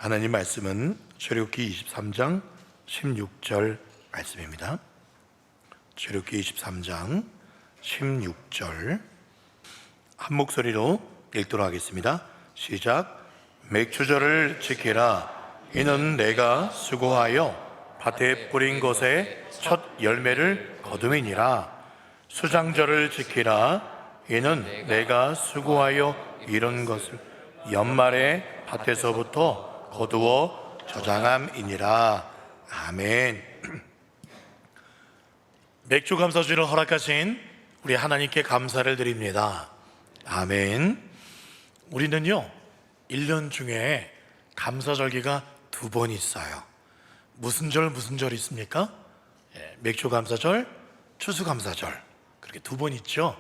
하나님 말씀은 출애굽기 23장 16절 말씀입니다. 출애굽기 23장 16절 한 목소리로 읽도록 하겠습니다. 시작. 맥추절을 지키라. 이는 내가 수고하여 밭에 뿌린 것에 첫 열매를 거둠이니라. 수장절을 지키라. 이는 내가 수고하여 이룬 것을 연말에 밭에서부터 거두어 저장함이니라. 아멘. 맥주 감사주를 허락하신 우리 하나님께 감사를 드립니다. 아멘. 우리는요 1년 중에 감사절기가 2번 있어요. 무슨 절 있습니까? 맥주 감사절, 추수 감사절, 그렇게 2번 있죠.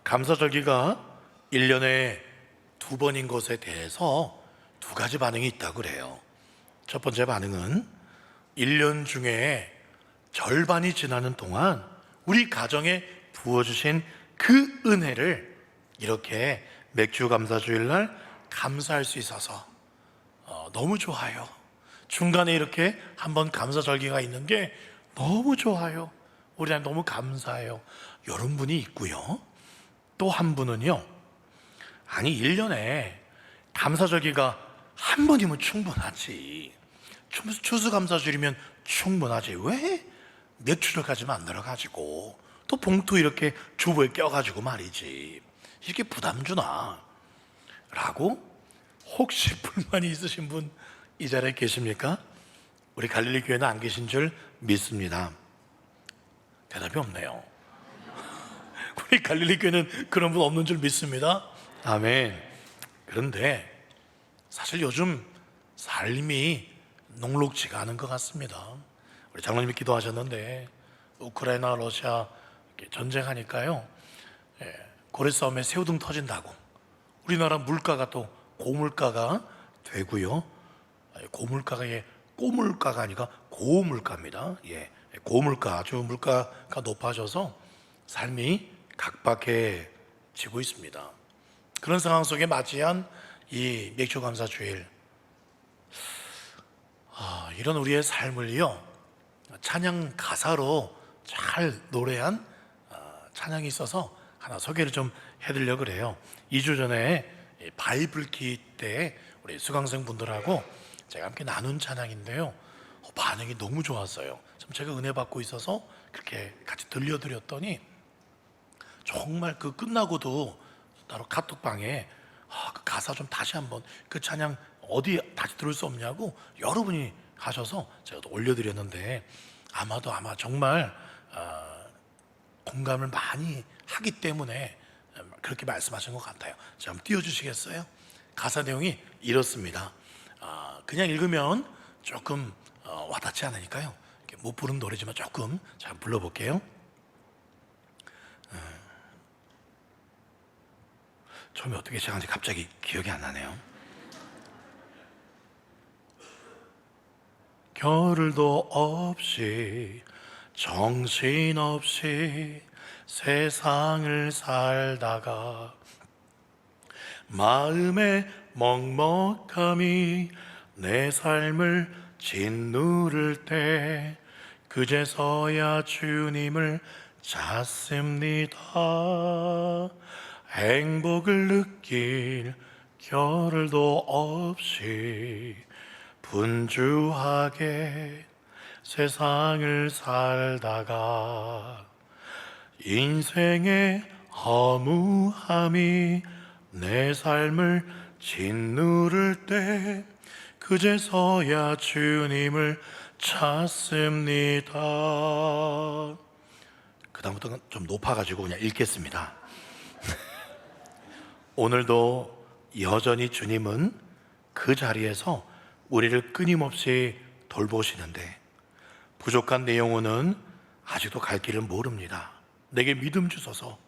감사절기가 1년에 2번인 것에 대해서 2가지 반응이 있다고 그래요. 첫 번째 반응은 1년 중에 절반이 지나는 동안 우리 가정에 부어주신 그 은혜를 이렇게 맥주 감사주일날 감사할 수 있어서 너무 좋아요. 중간에 이렇게 한번 감사절기가 있는 게 너무 좋아요. 우리 하나님 너무 감사해요. 이런 분이 있고요. 또 한 분은요, 아니 1년에 감사절기가 한 번이면 충분하지, 추수감사주일이면 충분하지, 왜 맥주를까지 만들어가지고 또 봉투 이렇게 주부에 껴가지고 말이지 이렇게 부담 주나? 라고 혹시 불만이 있으신 분 이 자리에 계십니까? 우리 갈릴리 교회는 안 계신 줄 믿습니다. 대답이 없네요. 우리 갈릴리 교회는 그런 분 없는 줄 믿습니다. 아멘. 그런데 사실 요즘 삶이 녹록지가 않은 것 같습니다. 우리 장로님이 기도하셨는데 우크라이나 러시아 전쟁하니까요, 고래 싸움에 새우등 터진다고 우리나라 물가가 또 고물가가 되고요. 고물가가 꼬물가가 아니라 고물가입니다. 고물가, 아주 물가가 높아져서 삶이 각박해지고 있습니다. 그런 상황 속에 맞이한 이 맥주감사주일, 이런 우리의 삶을요 찬양 가사로 잘 노래한 찬양이 있어서 하나 소개를 좀 해드리려고 그래요. 2주 전에 바이블키 때 우리 수강생 분들하고 제가 함께 나눈 찬양인데요, 반응이 너무 좋았어요. 좀 제가 은혜 받고 있어서 그렇게 같이 들려드렸더니 정말 그 끝나고도 따로 카톡방에 그 가사 좀 다시 한번, 그 찬양 어디 다시 들을 수 없냐고 여러분이 하셔서 제가 또 올려드렸는데 아마 정말 공감을 많이 하기 때문에 그렇게 말씀하신 것 같아요. 자, 한번 띄워주시겠어요? 가사 내용이 이렇습니다. 그냥 읽으면 조금 와닿지 않으니까요, 못 부르는 노래지만 조금 잘 불러볼게요. 처음에 어떻게 시작하는지 갑자기 기억이 안 나네요. 겨를도 없이 정신없이 세상을 살다가 마음의 먹먹함이 내 삶을 짓누를 때 그제서야 주님을 찾습니다. 행복을 느낄 겨를도 없이 분주하게 세상을 살다가 인생의 허무함이 내 삶을 짓누를 때 그제서야 주님을 찾습니다. 그 다음부터는 좀 높아가지고 그냥 읽겠습니다. 오늘도 여전히 주님은 그 자리에서 우리를 끊임없이 돌보시는데 부족한 내 영혼은 아직도 갈 길을 모릅니다. 내게 믿음 주소서,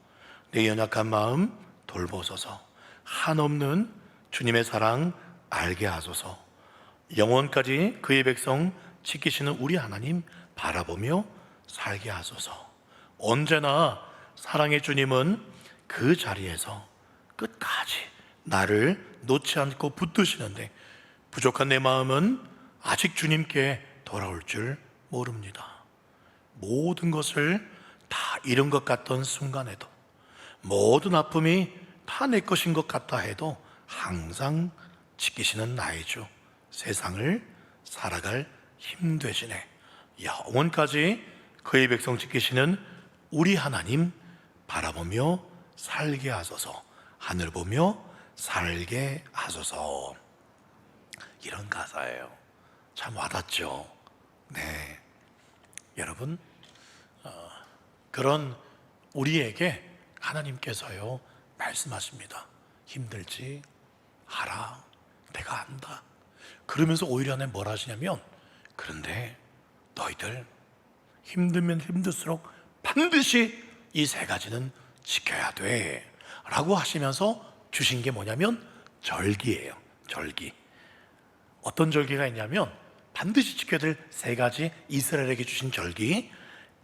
내 연약한 마음 돌보소서, 한없는 주님의 사랑 알게 하소서, 영원까지 그의 백성 지키시는 우리 하나님 바라보며 살게 하소서. 언제나 사랑의 주님은 그 자리에서 끝까지 나를 놓지 않고 붙드시는데 부족한 내 마음은 아직 주님께 돌아올 줄 모릅니다. 모든 것을 다 잃은 것 같던 순간에도, 모든 아픔이 다 내 것인 것 같다 해도 항상 지키시는 나의 주, 세상을 살아갈 힘 되시네. 영원까지 그의 백성 지키시는 우리 하나님 바라보며 살게 하소서. 하늘 보며 살게 하소서. 이런 가사예요. 참 와닿죠. 네, 여러분, 그런 우리에게 하나님께서요 말씀하십니다. 힘들지? 알아, 내가 안다. 그러면서 오히려 뭘 하시냐면, 그런데 너희들 힘들면 힘들수록 반드시 이 세 가지는 지켜야 돼 라고 하시면서 주신 게 뭐냐면 절기예요. 절기. 어떤 절기가 있냐면 반드시 지켜야 될 세 가지 이스라엘에게 주신 절기.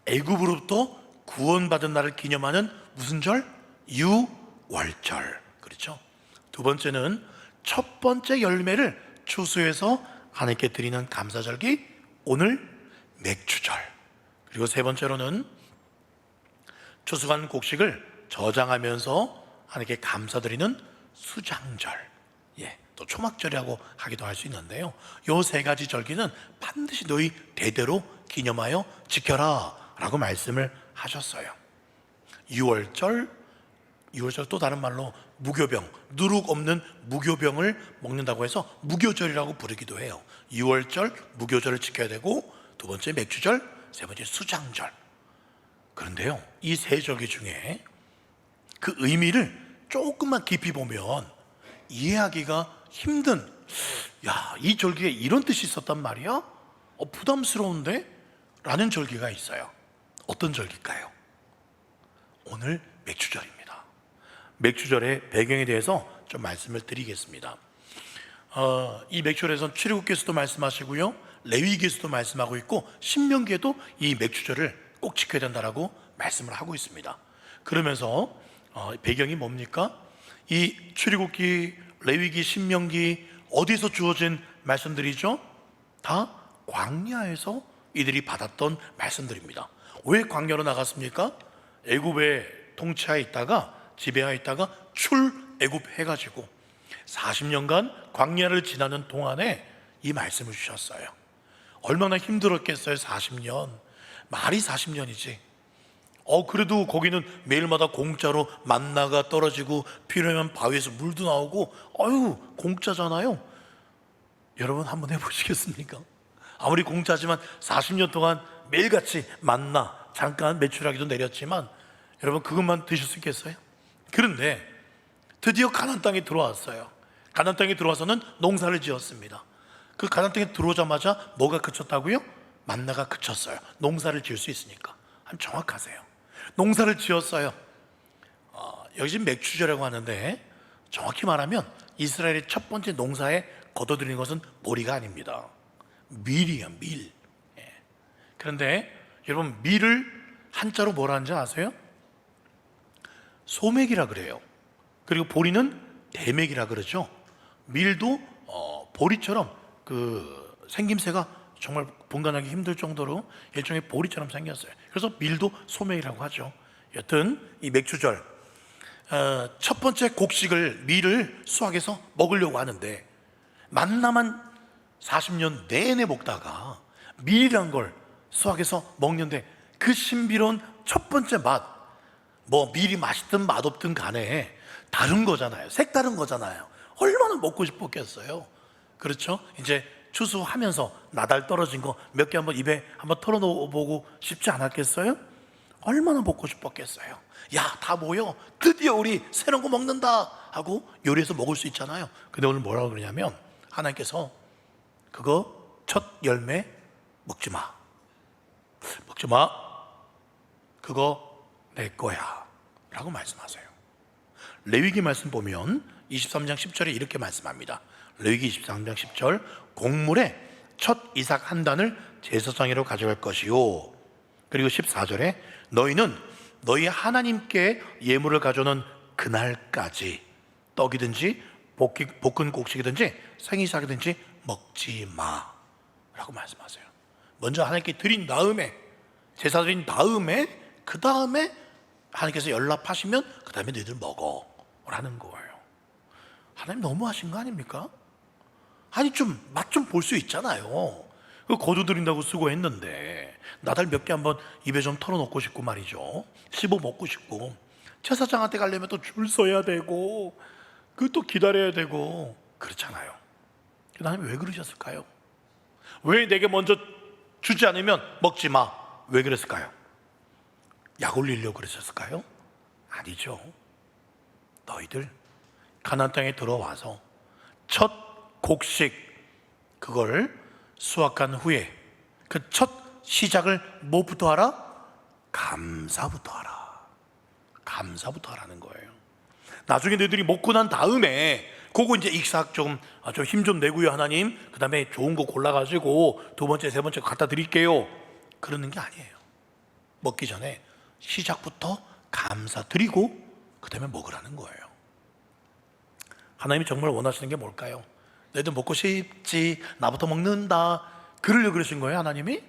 애굽으로부터 구원받은 날을 기념하는 무슨 절? 유월절. 그렇죠? 두 번째는 첫 번째 열매를 추수해서 하나님께 드리는 감사절기, 오늘 맥주절. 그리고 세 번째로는 추수한 곡식을 저장하면서 하나님께 감사드리는 수장절. 또 초막절이라고 하기도 할 수 있는데요, 이 세 가지 절기는 반드시 너희 대대로 기념하여 지켜라 라고 말씀을 하셨어요. 유월절 또 다른 말로 무교병, 누룩 없는 무교병을 먹는다고 해서 무교절이라고 부르기도 해요. 유월절, 무교절을 지켜야 되고, 두 번째 맥주절, 세 번째 수장절. 그런데요, 이 세 절기 중에 그 의미를 조금만 깊이 보면 이해하기가 힘든, 이 절기에 이런 뜻이 있었단 말이야? 부담스러운데? 라는 절기가 있어요. 어떤 절기일까요? 오늘 맥주절입니다. 맥주절의 배경에 대해서 좀 말씀을 드리겠습니다. 이 맥주절에서는 출애굽기에서도 말씀하시고요, 레위기에서도 말씀하고 있고, 신명기에도 이 맥주절을 꼭 지켜야 된다라고 말씀을 하고 있습니다. 그러면서 배경이 뭡니까? 이 출애굽기, 레위기, 신명기 어디서 주어진 말씀들이죠? 다 광야에서 이들이 받았던 말씀들입니다. 왜 광야로 나갔습니까? 애굽의 통치하에 있다가, 지배하에 있다가 출애굽해가지고 40년간 광야를 지나는 동안에 이 말씀을 주셨어요. 얼마나 힘들었겠어요. 40년. 말이 40년이지. 그래도 거기는 매일마다 공짜로 만나가 떨어지고 필요하면 바위에서 물도 나오고, 공짜잖아요. 여러분 한번 해보시겠습니까? 아무리 공짜지만 40년 동안 매일같이 만나, 잠깐 매출하기도 내렸지만, 여러분 그것만 드실 수 있겠어요? 그런데 드디어 가나안 땅에 들어왔어요. 가나안 땅에 들어와서는 농사를 지었습니다. 그 가나안 땅에 들어오자마자 뭐가 그쳤다고요? 만나가 그쳤어요. 농사를 지을 수 있으니까. 정확하세요. 농사를 지었어요. 여기 지금 맥주절이라고 하는데, 정확히 말하면 이스라엘의 첫 번째 농사에 거둬들이는 것은 보리가 아닙니다. 밀이에요. 밀. 그런데 여러분, 밀을 한자로 뭐라 하는지 아세요? 소맥이라 그래요. 그리고 보리는 대맥이라 그러죠. 밀도 보리처럼 그 생김새가 정말 분간하기 힘들 정도로 일종의 보리처럼 생겼어요. 그래서 밀도 소맥이라고 하죠. 여튼 이 맥주절, 첫 번째 곡식을, 밀을 수확해서 먹으려고 하는데, 만나만 40년 내내 먹다가 밀이란 걸 수확해서 먹는데, 그 신비로운 첫 번째 맛, 밀이 맛있든 맛없든 간에 다른 거잖아요. 색다른 거잖아요. 얼마나 먹고 싶었겠어요. 그렇죠? 이제 추수하면서 나달 떨어진 거 몇 개 한번 입에 한번 털어보고 싶지 않았겠어요? 얼마나 먹고 싶었겠어요. 다 모여, 드디어 우리 새로운 거 먹는다 하고 요리해서 먹을 수 있잖아요. 근데 오늘 뭐라고 그러냐면, 하나님께서 그거 첫 열매 먹지 마. 그거 내 거야 라고 말씀하세요. 레위기 말씀 보면 23장 10절에 이렇게 말씀합니다. 레위기 23장 10절, 곡물의 첫 이삭 한 단을 제사장으로 가져갈 것이요. 그리고 14절에 너희는 너희 하나님께 예물을 가져오는 그날까지 떡이든지 볶은 곡식이든지 생이삭이든지 먹지 마라고 말씀하세요. 먼저 하나님께 드린 다음에, 제사 드린 다음에, 그 다음에 하나님께서 연락하시면 그 다음에 너희들 먹어라는 거예요. 하나님 너무하신 거 아닙니까? 아니 좀 맛 좀 볼 수 있잖아요. 그 거두 드린다고 수고했는데 나달 몇 개 한번 입에 좀 털어놓고 싶고 말이죠. 씹어 먹고 싶고, 제사장한테 가려면 또 줄 서야 되고 그 또 기다려야 되고 그렇잖아요. 하나님 왜 그러셨을까요? 왜 내게 먼저 주지 않으면 먹지 마, 왜 그랬을까요? 약 올리려고 그러셨을까요? 아니죠. 너희들 가나안 땅에 들어와서 첫 곡식, 그걸 수확한 후에 그 첫 시작을 뭐부터 하라? 감사부터 하라. 감사부터 하라는 거예요. 나중에 너희들이 먹고 난 다음에 그거 이제 익사학 좀 힘 좀 내고요 하나님, 그 다음에 좋은 거 골라가지고 두 번째 세 번째 갖다 드릴게요, 그러는 게 아니에요. 먹기 전에 시작부터 감사드리고 그 다음에 먹으라는 거예요. 하나님이 정말 원하시는 게 뭘까요? 너희들 먹고 싶지, 나부터 먹는다, 그러려고 그러신 거예요 하나님이?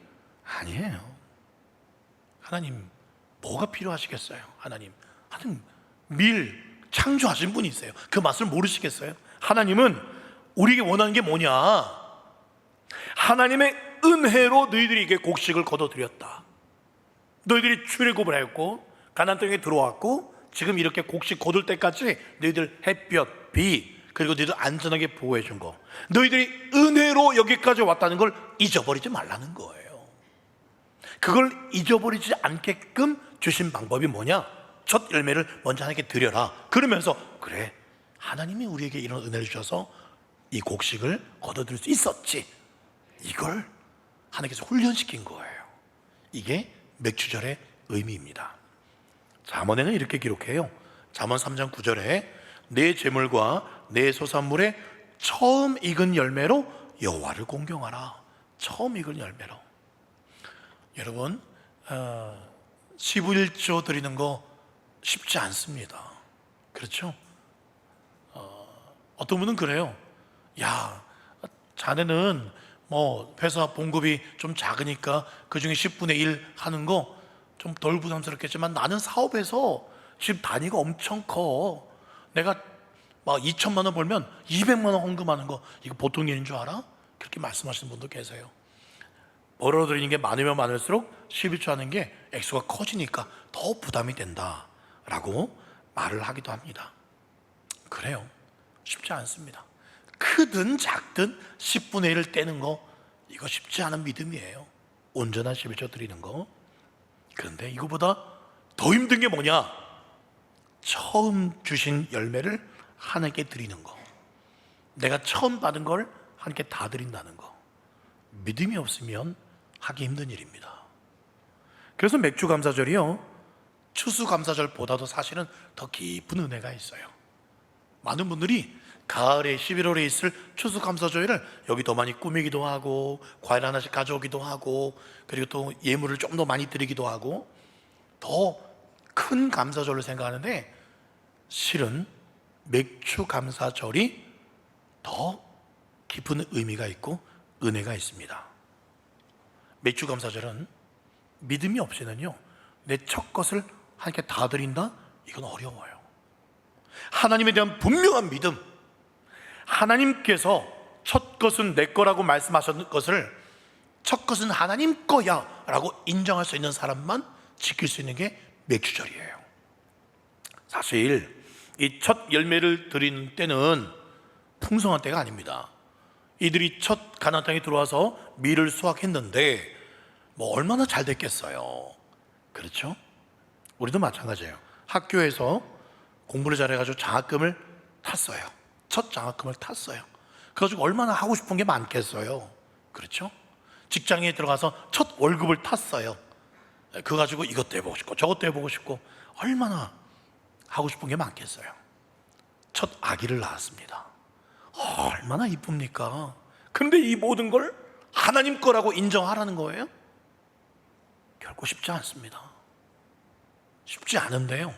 아니에요. 하나님 뭐가 필요하시겠어요? 하나님 밀 창조하신 분이세요. 그 맛을 모르시겠어요? 하나님은 우리에게 원하는 게 뭐냐? 하나님의 은혜로 너희들이 이게 곡식을 거둬들였다. 너희들이 출애굽을 했고 가나안 땅에 들어왔고 지금 이렇게 곡식 거둘 때까지 너희들 햇볕, 비, 그리고 너희들 안전하게 보호해 준 거, 너희들이 은혜로 여기까지 왔다는 걸 잊어버리지 말라는 거예요. 그걸 잊어버리지 않게끔 주신 방법이 뭐냐? 첫 열매를 먼저 하나님께 드려라. 그러면서 그래, 하나님이 우리에게 이런 은혜를 주셔서 이 곡식을 거둬들일 수 있었지, 이걸 하나님께서 훈련시킨 거예요. 이게 맥주절의 의미입니다. 잠언에는 이렇게 기록해요. 잠언 3장 9절에 내 재물과 내 소산물의 처음 익은 열매로 여호와를 공경하라. 처음 익은 열매로. 여러분 11조 드리는 거 쉽지 않습니다. 그렇죠? 어떤 분은 그래요. 야, 자네는 뭐 회사 봉급이 좀 작으니까 그중에 10분의 1 하는 거 좀 덜 부담스럽겠지만 나는 사업에서 지금 단위가 엄청 커. 내가 막 2천만 원 벌면 200만 원 헌금하는 거, 이거 보통 일인 줄 알아? 그렇게 말씀하시는 분도 계세요. 벌어들이는 게 많으면 많을수록 11조 하는 게 액수가 커지니까 더 부담이 된다 라고 말을 하기도 합니다. 그래요, 쉽지 않습니다. 크든 작든 10분의 1을 떼는 거, 이거 쉽지 않은 믿음이에요. 온전한 11조 드리는 거. 그런데 이거보다 더 힘든 게 뭐냐? 처음 주신 열매를 하나님께 드리는 거. 내가 처음 받은 걸 하나님께 다 드린다는 거. 믿음이 없으면 하기 힘든 일입니다. 그래서 맥주감사절이요, 추수감사절보다도 사실은 더 깊은 은혜가 있어요. 많은 분들이 가을에 11월에 있을 추수감사절을 여기 더 많이 꾸미기도 하고 과일 하나씩 가져오기도 하고 그리고 또 예물을 좀 더 많이 드리기도 하고 더 큰 감사절로 생각하는데, 실은 맥주감사절이 더 깊은 의미가 있고 은혜가 있습니다. 맥주감사절은 믿음이 없이는요, 내 첫 것을 하나님께 다 드린다? 이건 어려워요. 하나님에 대한 분명한 믿음, 하나님께서 첫 것은 내 거라고 말씀하셨는 것을 첫 것은 하나님 거야 라고 인정할 수 있는 사람만 지킬 수 있는 게 맥주절이에요. 사실 이 첫 열매를 드리는 때는 풍성한 때가 아닙니다. 이들이 첫 가나안 땅에 들어와서 밀을 수확했는데 뭐 얼마나 잘 됐겠어요. 그렇죠? 우리도 마찬가지예요. 학교에서 공부를 잘해가지고 장학금을 탔어요. 첫 장학금을 탔어요. 그래가지고 얼마나 하고 싶은 게 많겠어요. 그렇죠? 직장에 들어가서 첫 월급을 탔어요. 그거 가지고 이것도 해보고 싶고 저것도 해보고 싶고 얼마나 하고 싶은 게 많겠어요. 첫 아기를 낳았습니다. 얼마나 이쁩니까? 근데 이 모든 걸 하나님 거라고 인정하라는 거예요? 결코 쉽지 않습니다. 쉽지 않은데요,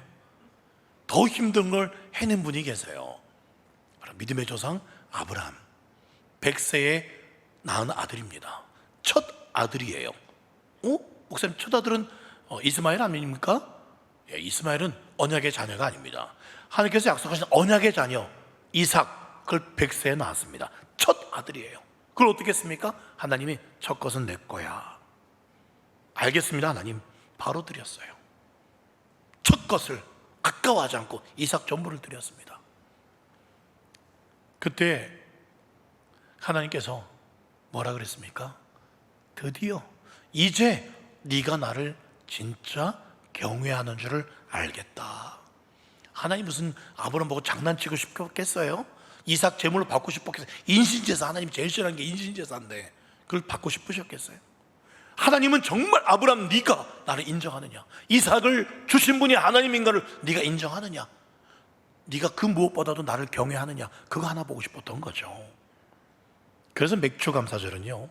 더 힘든 걸 해낸 분이 계세요. 바로 믿음의 조상 아브라함. 100세에 낳은 아들입니다. 첫 아들이에요. 목사님, 첫 아들은 이스마엘 아닙니까? 예, 이스마엘은 언약의 자녀가 아닙니다. 하나님께서 약속하신 언약의 자녀 이삭, 그걸 100세에 낳았습니다. 첫 아들이에요. 그걸 어떻게 했습니까? 하나님이 첫 것은 내 거야. 알겠습니다 하나님. 바로 드렸어요. 첫 것을 아까워하지 않고 이삭 전부를 드렸습니다. 그때 하나님께서 뭐라 그랬습니까? 드디어 이제 네가 나를 진짜 경외하는 줄을 알겠다. 하나님 무슨 아브라함 보고 장난치고 싶겠어요? 이삭 제물로 받고 싶었겠어요? 인신제사, 하나님 제일 싫어하는 게 인신제사인데 그걸 받고 싶으셨겠어요? 하나님은 정말 아브라함, 네가 나를 인정하느냐? 이삭을 주신 분이 하나님인가를 네가 인정하느냐? 네가 그 무엇보다도 나를 경외하느냐? 그거 하나 보고 싶었던 거죠. 그래서 맥주 감사절은요,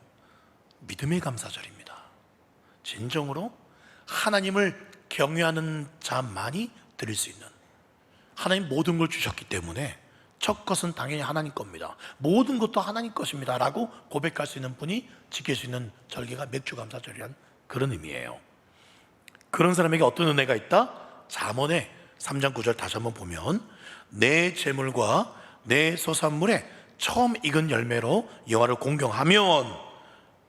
믿음의 감사절입니다. 진정으로 하나님을 경외하는 자만이 드릴 수 있는, 하나님 모든 걸 주셨기 때문에 첫 것은 당연히 하나님 겁니다. 모든 것도 하나님 것입니다 라고 고백할 수 있는 분이 지킬 수 있는 절기가 맥주 감사절이란 그런 의미예요. 그런 사람에게 어떤 은혜가 있다? 잠언의 3장 9절 다시 한번 보면, 내 재물과 내 소산물에 처음 익은 열매로 여호와를 공경하면,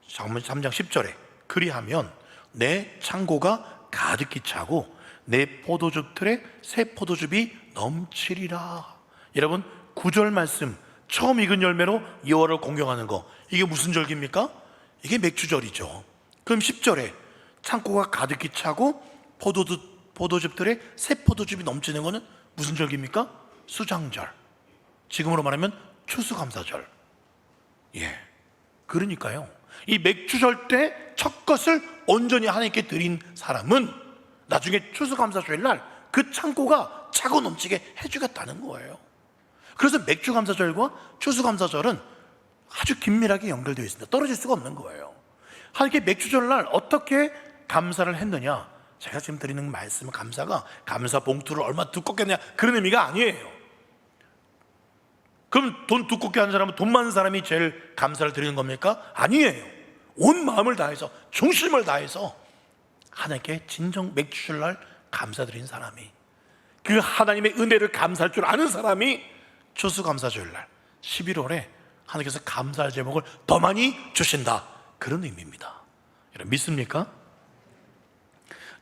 잠언 3장 10절에 그리하면 내 창고가 가득히 차고 내 포도즙 틀에 새 포도즙이 넘치리라. 여러분, 9절 말씀, 처음 익은 열매로 여호와를 공경하는 거, 이게 무슨 절기입니까? 이게 맥주절이죠. 그럼 10절에 창고가 가득히 차고 포도즙들에 새 포도즙이 넘치는 거는 무슨 절기입니까? 수장절, 지금으로 말하면 추수감사절. 예, 그러니까요, 이 맥주절 때 첫 것을 온전히 하나님께 드린 사람은 나중에 추수감사절 날 그 창고가 차고 넘치게 해주겠다는 거예요. 그래서 맥주감사절과 추수감사절은 아주 긴밀하게 연결되어 있습니다. 떨어질 수가 없는 거예요. 하나님께 맥주절날 어떻게 감사를 했느냐? 제가 지금 드리는 말씀은 감사가 감사 봉투를 얼마 두껍게 했냐 그런 의미가 아니에요. 그럼 돈 두껍게 한 사람은 돈 많은 사람이 제일 감사를 드리는 겁니까? 아니에요. 온 마음을 다해서, 중심을 다해서 하나님께 진정 맥주절날 감사드린 사람이, 그 하나님의 은혜를 감사할 줄 아는 사람이 추수감사절날 11월에 하나님께서 감사할 제목을 더 많이 주신다, 그런 의미입니다. 여러분 믿습니까?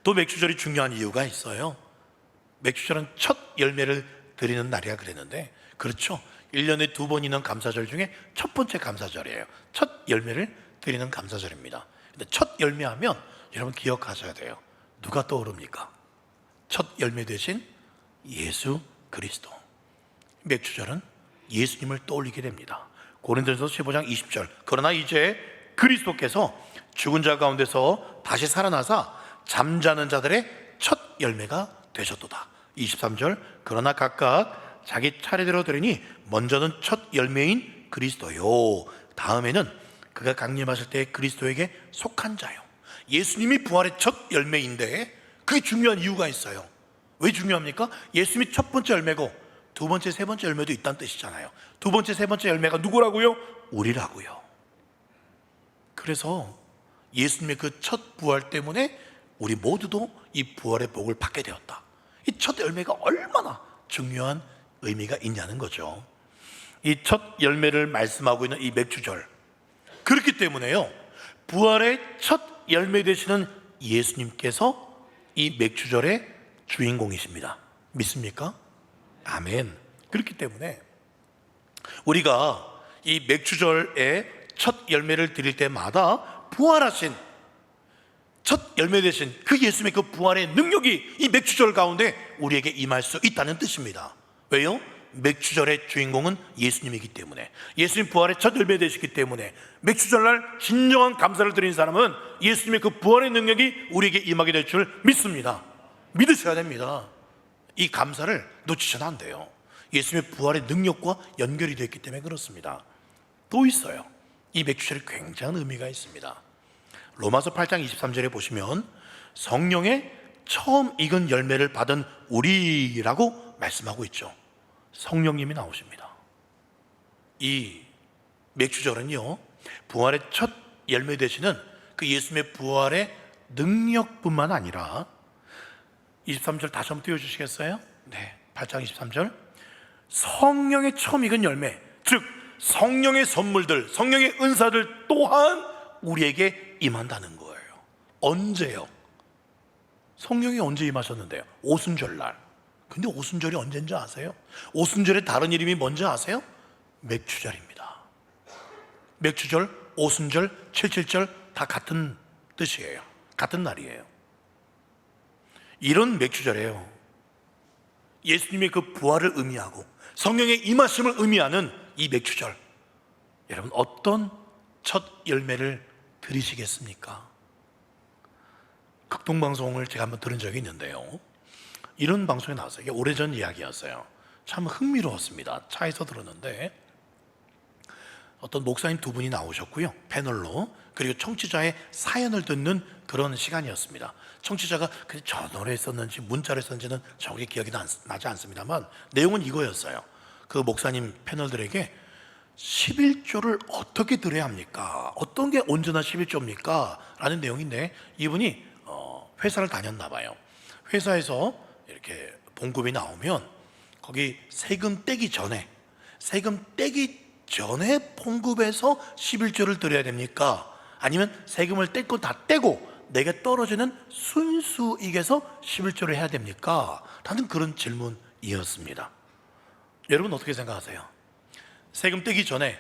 또 맥주절이 중요한 이유가 있어요. 맥주절은 첫 열매를 드리는 날이라 그랬는데, 그렇죠, 1년에 2번 있는 감사절 중에 첫 번째 감사절이에요. 첫 열매를 드리는 감사절입니다. 근데 첫 열매하면 여러분 기억하셔야 돼요. 누가 떠오릅니까? 첫 열매 되신 예수 그리스도. 맥주절은 예수님을 떠올리게 됩니다. 고린도전서 15장 20절, 그러나 이제 그리스도께서 죽은 자 가운데서 다시 살아나사 잠자는 자들의 첫 열매가 되셨도다. 23절, 그러나 각각 자기 차례대로 드리니 먼저는 첫 열매인 그리스도요, 다음에는 그가 강림하실 때 그리스도에게 속한 자요. 예수님이 부활의 첫 열매인데 그게 중요한 이유가 있어요. 왜 중요합니까? 예수님이 첫 번째 열매고 두 번째, 세 번째 열매도 있다는 뜻이잖아요. 두 번째, 세 번째 열매가 누구라고요? 우리라고요. 그래서 예수님의 그 첫 부활 때문에 우리 모두도 이 부활의 복을 받게 되었다. 이 첫 열매가 얼마나 중요한 의미가 있냐는 거죠. 이 첫 열매를 말씀하고 있는 이 맥주절, 그렇기 때문에요, 부활의 첫 열매 되시는 예수님께서 이 맥주절의 주인공이십니다. 믿습니까? 아멘. 그렇기 때문에 우리가 이 맥주절에 첫 열매를 드릴 때마다 부활하신 첫 열매 되신 그 예수님의 그 부활의 능력이 이 맥주절 가운데 우리에게 임할 수 있다는 뜻입니다. 왜요? 맥주절의 주인공은 예수님이기 때문에, 예수님 부활의 첫 열매 되시기 때문에 맥주절날 진정한 감사를 드리는 사람은 예수님의 그 부활의 능력이 우리에게 임하게 될 줄 믿습니다. 믿으셔야 됩니다. 이 감사를 놓치셔도 안 돼요. 예수님의 부활의 능력과 연결이 되어 있기 때문에 그렇습니다. 또 있어요. 이 맥주절이 굉장한 의미가 있습니다. 로마서 8장 23절에 보시면 성령의 처음 익은 열매를 받은 우리라고 말씀하고 있죠. 성령님이 나오십니다. 이 맥주절은요, 부활의 첫 열매 되시는 그 예수님의 부활의 능력뿐만 아니라 23절 다시 한번 띄워주시겠어요? 네, 8장 23절. 성령의 처음 익은 열매, 즉 성령의 선물들, 성령의 은사들 또한 우리에게 임한다는 거예요. 언제요? 성령이 언제 임하셨는데요? 오순절날. 근데 오순절이 언제인지 아세요? 오순절의 다른 이름이 뭔지 아세요? 맥주절입니다. 맥주절, 오순절, 칠칠절 다 같은 뜻이에요. 같은 날이에요. 이런 맥주절이에요. 예수님의 그 부활을 의미하고 성령의 임하심을 의미하는 이 맥주절, 여러분 어떤 첫 열매를 드리시겠습니까? 극동방송을 제가 한번 들은 적이 있는데요, 이런 방송에 나왔어요. 이게 오래전 이야기였어요. 참 흥미로웠습니다. 차에서 들었는데 어떤 목사님 두 분이 나오셨고요, 패널로. 그리고 청취자의 사연을 듣는 그런 시간이었습니다. 청취자가 저 노래에 썼는지 문자를 썼는지는 정확히 기억이 나지 않습니다만 내용은 이거였어요. 그 목사님 패널들에게 11조를 어떻게 드려야 합니까? 어떤 게 온전한 11조입니까? 라는 내용인데, 이분이 회사를 다녔나 봐요. 회사에서 이렇게 봉급이 나오면 거기 세금 떼기 전에 봉급에서 11조를 드려야 됩니까? 아니면 세금을 뗄 거 다 떼고 내게 떨어지는 순수익에서 11조를 해야 됩니까? 라는 그런 질문이었습니다. 여러분 어떻게 생각하세요? 세금 떼기 전에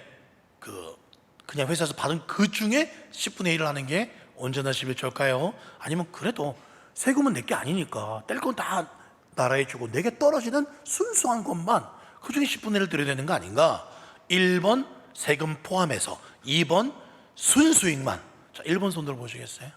그냥 회사에서 받은 그 중에 10분의 1을 하는 게 온전한 11조일까요? 아니면 그래도 세금은 내 게 아니니까 뗄 건 다 나라에 주고 내게 떨어지는 순수한 것만 그 중에 10분의 1을 드려야 되는 거 아닌가? 1번 세금 포함해서, 2번 순수익만. 자, 1번 손들어 보시겠어요?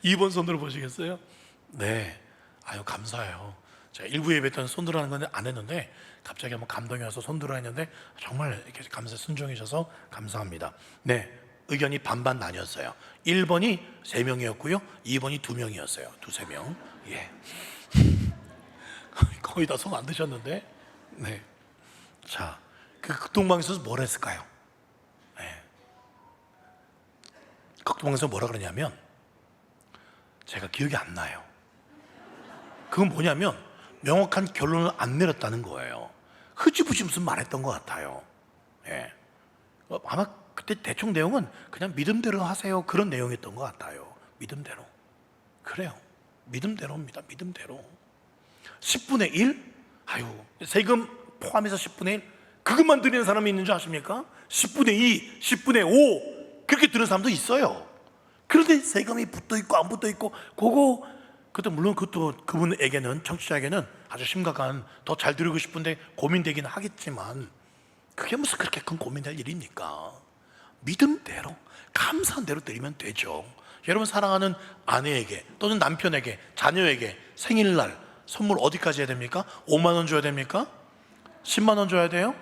2번 손들어 보시겠어요? 네, 아유 감사해요. 제가 일부 예배 때는 손들어 하는 건 안 했는데 갑자기 한번 감동이 와서 손들어 했는데 정말 이렇게 감사 순종해주셔서 감사합니다. 네, 의견이 반반 나뉘었어요. 1번이 3명이었고요 2번이 2명이었어요. 2-3명. 예. 거의 다 손 안 드셨는데. 네. 자, 그 극동방에서 뭘 했을까요? 네. 극동방에서 뭐라 그러냐면 제가 기억이 안 나요. 그건 뭐냐면 명확한 결론을 안 내렸다는 거예요. 흐지부지 무슨 말했던 것 같아요. 예. 아마 그때 대충 내용은 그냥 믿음대로 하세요, 그런 내용이었던 것 같아요. 믿음대로. 그래요, 믿음대로입니다. 믿음대로. 10분의 1? 아유, 세금 포함해서 10분의 1? 그것만 드리는 사람이 있는 줄 아십니까? 10분의 2, 10분의 5 그렇게 드는 사람도 있어요. 그런데 세금이 붙어있고 안 붙어있고 그것도 물론 그분에게는, 청취자에게는 아주 심각한, 더 잘 드리고 싶은데 고민되긴 하겠지만 그게 무슨 그렇게 큰 고민될 일입니까? 믿음대로 감사한 대로 드리면 되죠. 여러분 사랑하는 아내에게 또는 남편에게, 자녀에게 생일날 선물 어디까지 해야 됩니까? 5만 원 줘야 됩니까? 10만 원 줘야 돼요?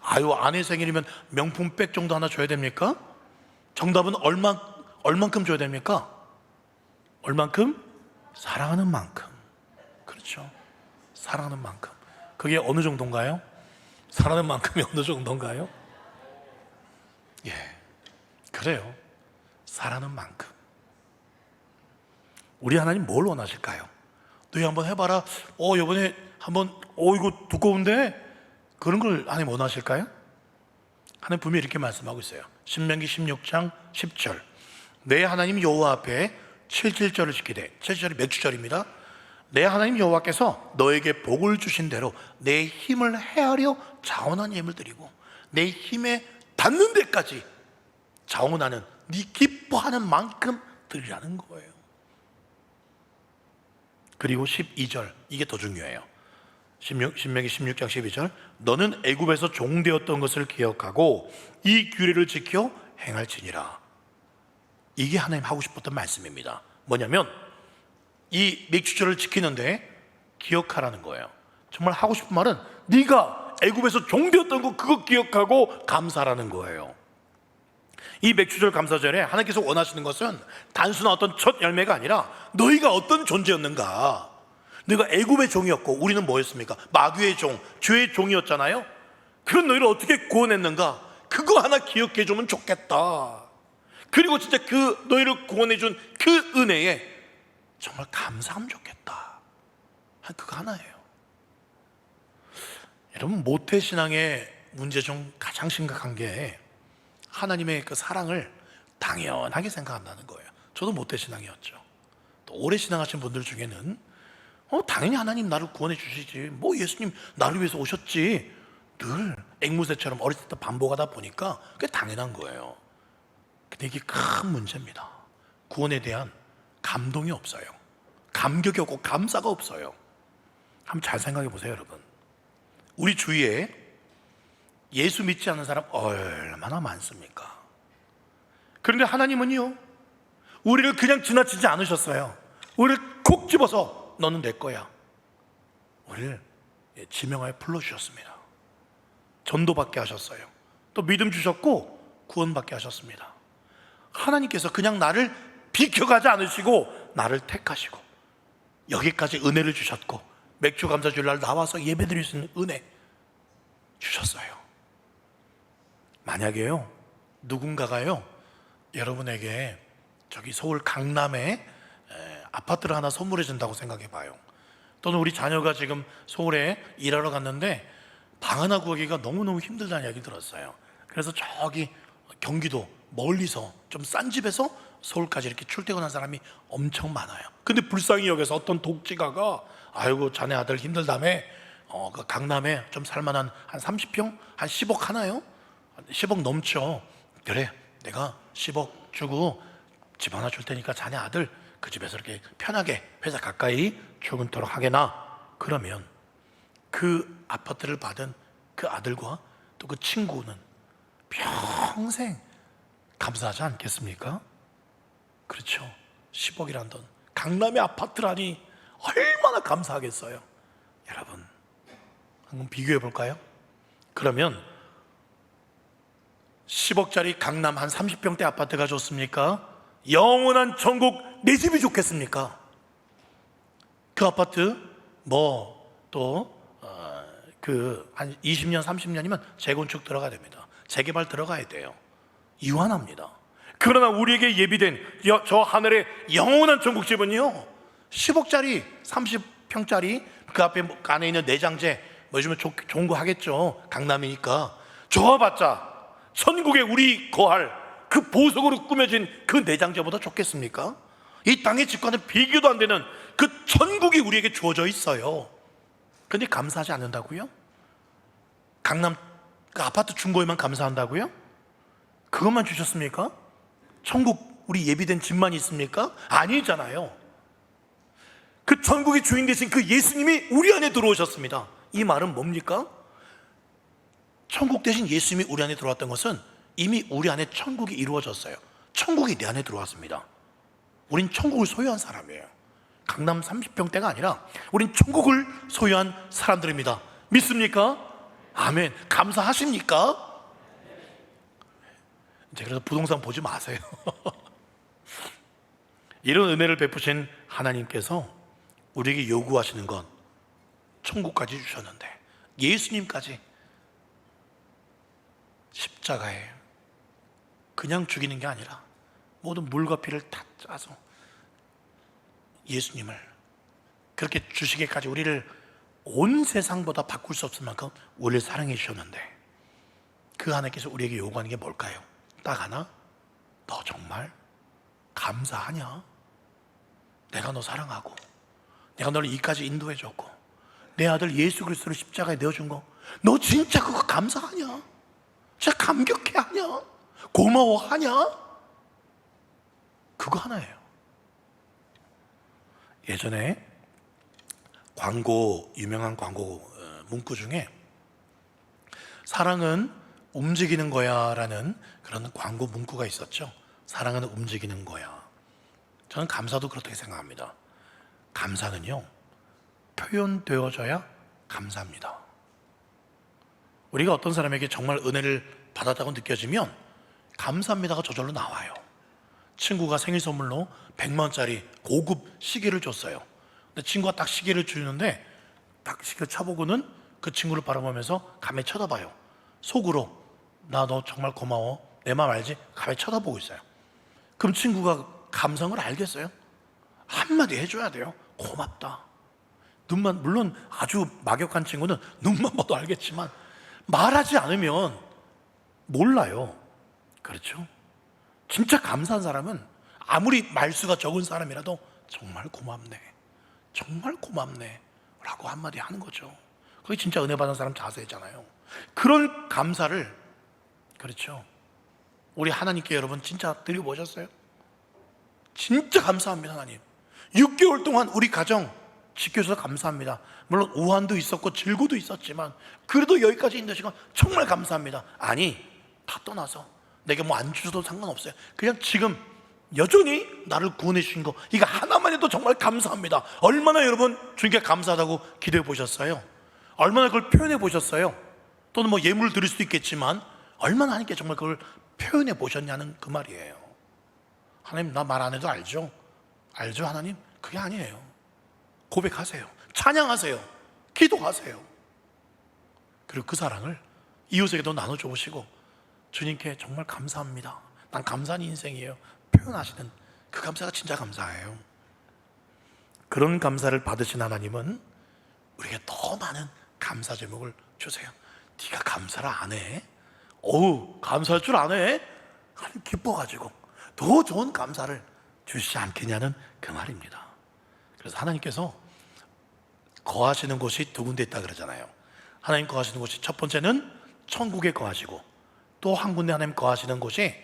아유, 아내 생일이면 명품 백 정도 하나 줘야 됩니까? 정답은 얼만큼 줘야 됩니까? 얼만큼? 사랑하는 만큼. 그렇죠, 사랑하는 만큼. 그게 어느 정도인가요? 사랑하는 만큼이 어느 정도인가요? 예, 그래요. 사랑하는 만큼. 우리 하나님 뭘 원하실까요? 너희 한번 해봐라. 이번에 한번 이거 두꺼운데, 그런 걸 하나님 원하실까요? 하나님 분명히 이렇게 말씀하고 있어요. 신명기 16장 10절. 내 하나님 여호와 앞에 7절을 지키되, 7절이 맥주절입니다. 내 하나님 여호와께서 너에게 복을 주신 대로 내 힘을 헤아려 자원한 예물을 드리고 내 힘에 닿는 데까지 자원하는, 네 기뻐하는 만큼 드리라는 거예요. 그리고 12절, 이게 더 중요해요. 신명기 16장 12절. 너는 애굽에서 종되었던 것을 기억하고 이 규례를 지켜 행할지니라. 이게 하나님 하고 싶었던 말씀입니다. 뭐냐면 이 맥주절을 지키는데 기억하라는 거예요. 정말 하고 싶은 말은 네가 애굽에서 종되었던 거 그거 기억하고 감사하라는 거예요. 이 맥주절 감사절에 하나님께서 원하시는 것은 단순한 어떤 첫 열매가 아니라 너희가 어떤 존재였는가. 너희가 애굽의 종이었고 우리는 뭐였습니까? 마귀의 종, 죄의 종이었잖아요. 그런 너희를 어떻게 구원했는가? 그거 하나 기억해 주면 좋겠다. 그리고 진짜 그 너희를 구원해 준 그 은혜에 정말 감사하면 좋겠다. 그거 하나예요. 여러분, 모태신앙의 문제 중 가장 심각한 게 하나님의 그 사랑을 당연하게 생각한다는 거예요. 저도 모태신앙이었죠. 또 오래 신앙하신 분들 중에는 당연히 하나님 나를 구원해 주시지, 뭐 예수님 나를 위해서 오셨지, 늘 앵무새처럼 어렸을 때 반복하다 보니까 그게 당연한 거예요. 근데 이게 큰 문제입니다. 구원에 대한 감동이 없어요. 감격이 없고 감사가 없어요. 한번 잘 생각해 보세요, 여러분. 우리 주위에 예수 믿지 않는 사람 얼마나 많습니까? 그런데 하나님은요, 우리를 그냥 지나치지 않으셨어요. 우리를 콕 집어서 너는 내 거야, 우리를 지명하여 불러주셨습니다. 전도받게 하셨어요. 또 믿음 주셨고 구원받게 하셨습니다. 하나님께서 그냥 나를 비켜가지 않으시고 나를 택하시고 여기까지 은혜를 주셨고, 맥주 감사 주일날 나와서 예배 드릴 수 있는 은혜 주셨어요. 만약에요, 누군가가요 여러분에게 저기 서울 강남에 아파트를 하나 선물해 준다고 생각해 봐요. 또는 우리 자녀가 지금 서울에 일하러 갔는데 방 하나 구하기가 너무너무 힘들다는 이야기 들었어요. 그래서 저기 경기도 멀리서 좀 싼 집에서 서울까지 이렇게 출퇴근한 사람이 엄청 많아요. 근데 불쌍히 여겨서 어떤 독지가가 아이고 자네 아들 힘들다며 그 강남에 좀 살만한 한 30평 한 10억 하나요? 10억 넘죠. 그래, 내가 10억 주고 집 하나 줄 테니까 자네 아들 그 집에서 이렇게 편하게 회사 가까이 출근토록 하게나. 그러면 그 아파트를 받은 그 아들과 또 그 친구는 평생 감사하지 않겠습니까? 그렇죠. 10억이란 돈, 강남의 아파트라니 얼마나 감사하겠어요. 여러분, 한번 비교해 볼까요? 그러면 10억짜리 강남 한 30평대 아파트가 좋습니까? 영원한 천국 내 집이 좋겠습니까? 그 아파트 뭐 또 한 20년 30년이면 재건축 들어가야 됩니다. 재개발 들어가야 돼요. 이완합니다. 그러나 우리에게 예비된 저 하늘의 영원한 천국집은요 10억짜리 30평짜리 그 앞에 안에 있는 내장재 뭐 요즘에 좋은 거 하겠죠. 강남이니까. 좋아봤자 천국에 우리 거할 그 보석으로 꾸며진 그 내장재보다 좋겠습니까? 이 땅의 집과는 비교도 안 되는 그 천국이 우리에게 주어져 있어요. 근데 감사하지 않는다고요? 강남 그 아파트 준 거에만 감사한다고요? 그것만 주셨습니까? 천국 우리 예비된 집만 있습니까? 아니잖아요. 그 천국의 주인 되신 그 예수님이 우리 안에 들어오셨습니다. 이 말은 뭡니까? 천국 대신 예수님이 우리 안에 들어왔던 것은 이미 우리 안에 천국이 이루어졌어요. 천국이 내 안에 들어왔습니다. 우린 천국을 소유한 사람이에요. 강남 30평대가 아니라 우린 천국을 소유한 사람들입니다. 믿습니까? 아멘. 감사하십니까? 이제 그래서 부동산 보지 마세요. 이런 은혜를 베푸신 하나님께서 우리에게 요구하시는 건 천국까지 주셨는데 예수님까지 십자가에 그냥 죽이는 게 아니라 모든 물과 피를 다 짜서 예수님을 그렇게 주시기까지 우리를 온 세상보다 바꿀 수 없을 만큼 우리를 사랑해 주셨는데 그 하나님께서 우리에게 요구하는 게 뭘까요? 딱 하나, 너 정말 감사하냐? 내가 너 사랑하고 내가 너를 이까지 인도해 줬고 내 아들 예수 그리스도를 십자가에 내어준 거 너 진짜 그거 감사하냐? 진짜 감격해 하냐? 고마워하냐? 그거 하나예요. 예전에 유명한 광고 문구 중에 사랑은 움직이는 거야 라는 그런 광고 문구가 있었죠. 사랑은 움직이는 거야. 저는 감사도 그렇게 생각합니다. 감사는요 표현되어져야 감사합니다. 우리가 어떤 사람에게 정말 은혜를 받았다고 느껴지면 감사합니다가 저절로 나와요. 친구가 생일 선물로 100만 원짜리 고급 시계를 줬어요. 근데 친구가 딱 시계를 주는데 딱 시계를 쳐보고는 그 친구를 바라보면서 가만히 쳐다봐요. 속으로 나 너 정말 고마워, 내 맘 알지? 가만히 쳐다보고 있어요. 그럼 친구가 감성을 알겠어요? 한마디 해줘야 돼요. 고맙다. 눈만, 물론 아주 막역한 친구는 눈만 봐도 알겠지만 말하지 않으면 몰라요. 그렇죠? 진짜 감사한 사람은 아무리 말수가 적은 사람이라도 정말 고맙네, 정말 고맙네 라고 한마디 하는 거죠. 그게 진짜 은혜 받은 사람 자세잖아요. 그런 감사를, 그렇죠, 우리 하나님께 여러분 진짜 드려보셨어요? 진짜 감사합니다. 하나님 6개월 동안 우리 가정 지켜줘서 감사합니다. 물론 우환도 있었고 질고도 있었지만 그래도 여기까지 있는 시간 정말 감사합니다. 아니, 다 떠나서 내게 뭐 안 주셔도 상관없어요. 그냥 지금 여전히 나를 구원해 주신 거, 이거 하나만 해도 정말 감사합니다. 얼마나 여러분 주님께 감사하다고 기도해 보셨어요? 얼마나 그걸 표현해 보셨어요? 또는 뭐 예물을 드릴 수도 있겠지만 얼마나 하나님께 정말 그걸 표현해 보셨냐는 그 말이에요. 하나님 나 말 안 해도 알죠? 알죠 하나님? 그게 아니에요. 고백하세요. 찬양하세요. 기도하세요. 그리고 그 사랑을 이웃에게도 나눠줘 보시고 주님께 정말 감사합니다, 난 감사한 인생이에요 표현하시는 그 감사가 진짜 감사해요. 그런 감사를 받으신 하나님은 우리에게 더 많은 감사 제목을 주세요. 네가 감사를 안 해? 어우, 감사할 줄 안 해? 하나님 기뻐가지고 더 좋은 감사를 주시지 않겠냐는 그 말입니다. 그래서 하나님께서 거하시는 곳이 두 군데 있다 그러잖아요. 하나님 거하시는 곳이 첫 번째는 천국에 거하시고 또 한 군데 하나님 거하시는 곳이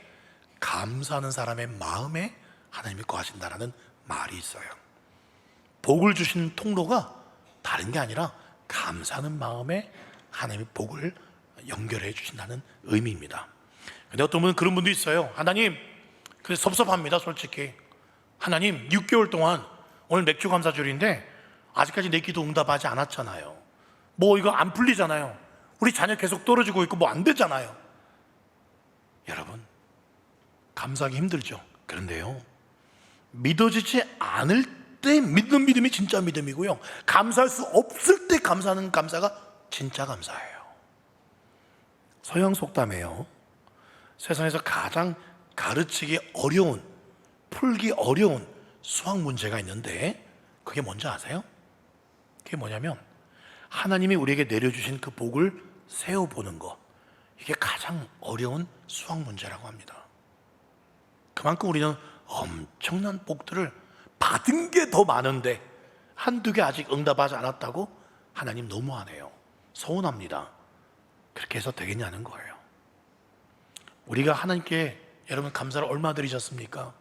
감사하는 사람의 마음에 하나님이 거하신다라는 말이 있어요. 복을 주신 통로가 다른 게 아니라 감사하는 마음에 하나님이 복을 연결해 주신다는 의미입니다. 근데 어떤 분은 그런 분도 있어요. 하나님, 그래 섭섭합니다 솔직히. 하나님 6개월 동안 오늘 맥주 감사절인데 아직까지 내 기도 응답하지 않았잖아요. 뭐 이거 안 풀리잖아요. 우리 자녀 계속 떨어지고 있고 뭐 안 되잖아요. 여러분, 감사하기 힘들죠. 그런데요, 믿어지지 않을 때 믿는 믿음이 진짜 믿음이고요, 감사할 수 없을 때 감사하는 감사가 진짜 감사예요. 서양 속담에요, 세상에서 가장 가르치기 어려운, 풀기 어려운 수학 문제가 있는데 그게 뭔지 아세요? 그게 뭐냐면 하나님이 우리에게 내려주신 그 복을 세어보는 것, 이게 가장 어려운 수학 문제라고 합니다. 그만큼 우리는 엄청난 복들을 받은 게 더 많은데 한두 개 아직 응답하지 않았다고 하나님 너무하네요, 서운합니다. 그렇게 해서 되겠냐는 거예요. 우리가 하나님께 여러분 감사를 얼마 드리셨습니까?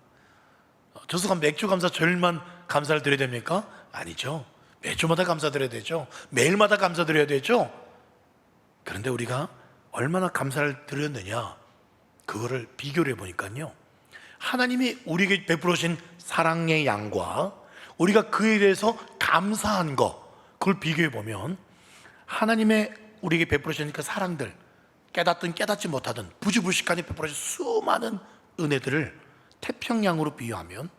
저수가 맥주 감사 절만 감사를 드려야 됩니까? 아니죠. 매주마다 감사드려야 되죠. 매일마다 감사드려야 되죠. 그런데 우리가 얼마나 감사를 드렸느냐, 그거를 비교를 해보니까요, 하나님이 우리에게 베풀어 주신 사랑의 양과 우리가 그에 대해서 감사한 것, 그걸 비교해 보면 하나님의 우리에게 베풀어 주신 그 사랑들, 깨닫든 깨닫지 못하든 부지불식간에 베풀어 주신 수많은 은혜들을 태평양으로 비유하면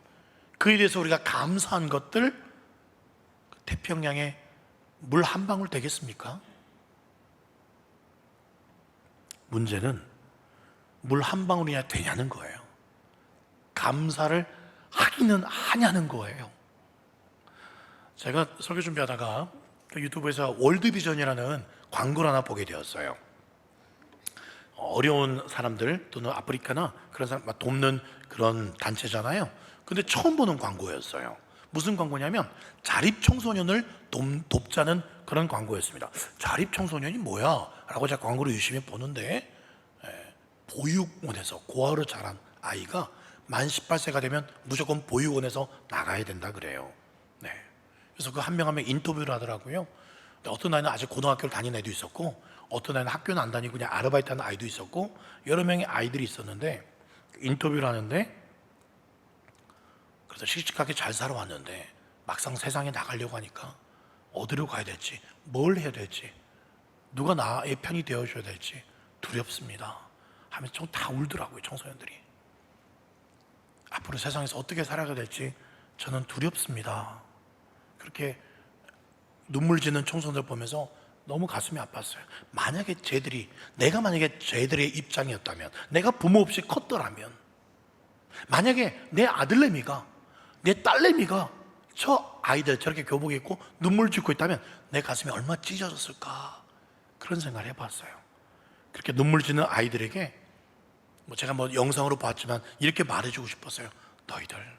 그에 대해서 우리가 감사한 것들, 태평양에 물 한 방울 되겠습니까? 문제는 물 한 방울이나 되냐는 거예요. 감사를 하기는 하냐는 거예요. 제가 설교 준비하다가 유튜브에서 월드비전이라는 광고를 하나 보게 되었어요. 어려운 사람들 또는 아프리카나 그런 사람 돕는 그런 단체잖아요. 근데 처음 보는 광고였어요. 무슨 광고냐면 자립청소년을 돕자는 그런 광고였습니다. 자립청소년이 뭐야? 라고 제가 광고를 유심히 보는데, 보육원에서 고아로 자란 아이가 만 18세가 되면 무조건 보육원에서 나가야 된다 그래요. 네. 그래서 그 한 명 한 명 인터뷰를 하더라고요. 어떤 아이는 아직 고등학교를 다니는 애도 있었고, 어떤 아이는 학교는 안 다니고 그냥 아르바이트 하는 아이도 있었고, 여러 명의 아이들이 있었는데 인터뷰를 하는데, 그래서 씩씩하게 잘 살아왔는데 막상 세상에 나가려고 하니까 어디로 가야 될지, 뭘 해야 될지, 누가 나의 편이 되어줘야 될지 두렵습니다 하면서 좀 다 울더라고요. 청소년들이 앞으로 세상에서 어떻게 살아가야 될지 저는 두렵습니다. 그렇게 눈물 짓는 청소년들 보면서 너무 가슴이 아팠어요. 내가 만약에 쟤들의 입장이었다면, 내가 부모 없이 컸더라면, 만약에 내 아들내미가, 내 딸내미가 저 아이들 저렇게 교복 입고 눈물 짓고 있다면 내 가슴이 얼마나 찢어졌을까, 그런 생각을 해봤어요. 그렇게 눈물 짓는 아이들에게 제가 영상으로 봤지만 이렇게 말해주고 싶었어요. 너희들,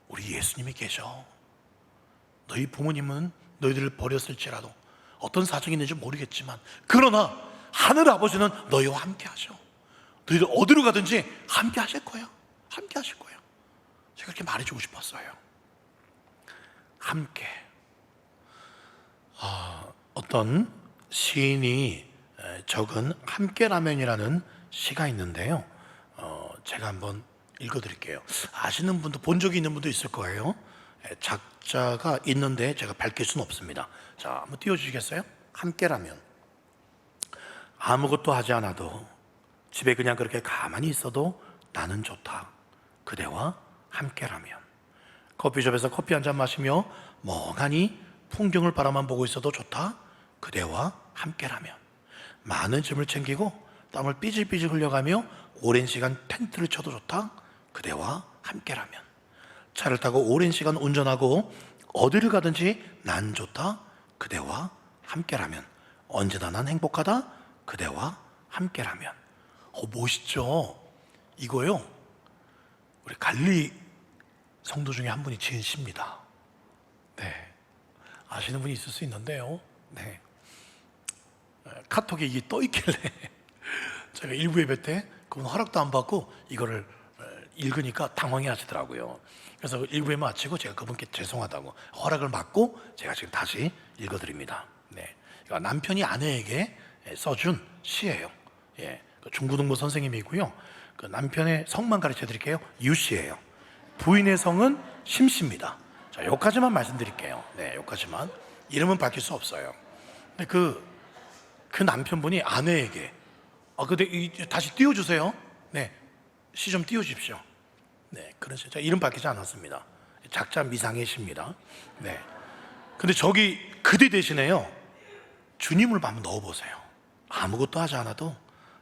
우리 예수님이 계셔. 너희 부모님은 너희들을 버렸을지라도, 어떤 사정이 있는지 모르겠지만, 그러나 하늘 아버지는 너희와 함께 하셔. 너희들 어디로 가든지 함께 하실 거야. 함께 하실 거야. 제가 그렇게 말해주고 싶었어요. 함께. 어떤 시인이 적은 함께라면이라는 시가 있는데요, 제가 한번 읽어드릴게요. 아시는 분도, 본 적이 있는 분도 있을 거예요. 작자가 있는데 제가 밝힐 수는 없습니다. 자, 한번 띄워주시겠어요? 함께라면. 아무것도 하지 않아도, 집에 그냥 그렇게 가만히 있어도 나는 좋다. 그대와 함께라면. 커피숍에서 커피 한 잔 마시며 멍하니 풍경을 바라만 보고 있어도 좋다. 그대와 함께라면. 많은 짐을 챙기고 땀을 삐질삐질 흘려가며 오랜 시간 텐트를 쳐도 좋다. 그대와 함께라면. 차를 타고 오랜 시간 운전하고 어디를 가든지 난 좋다. 그대와 함께라면. 언제나 난 행복하다. 그대와 함께라면. 멋있죠? 이거요, 우리 갈리 성도 중에 한 분이 지은 시입니다. 네, 아시는 분이 있을 수 있는데요, 네, 카톡에 이게 떠 있길래 제가 일부 예배 때 그분 허락도 안 받고 이거를 읽으니까 당황해 하시더라고요. 그래서 일부 예배 마치고 제가 그분께 죄송하다고 허락을 받고 제가 지금 다시 읽어드립니다. 네, 남편이 아내에게 써준 시예요. 예, 중고등부 선생님이고요. 그 남편의 성만 가르쳐 드릴게요. 유씨예요. 부인의 성은 심씨입니다. 자, 여기까지만 말씀드릴게요. 네, 여기까지만. 이름은 밝힐 수 없어요. 근데 그 남편분이 아내에게, 근데 다시 띄워주세요. 네, 시 좀 띄워주십시오. 네, 그런 시. 이름 밝히지 않았습니다. 작자 미상의 시입니다. 네. 근데 저기 그대 대신에요, 주님을 한번 넣어보세요. 아무것도 하지 않아도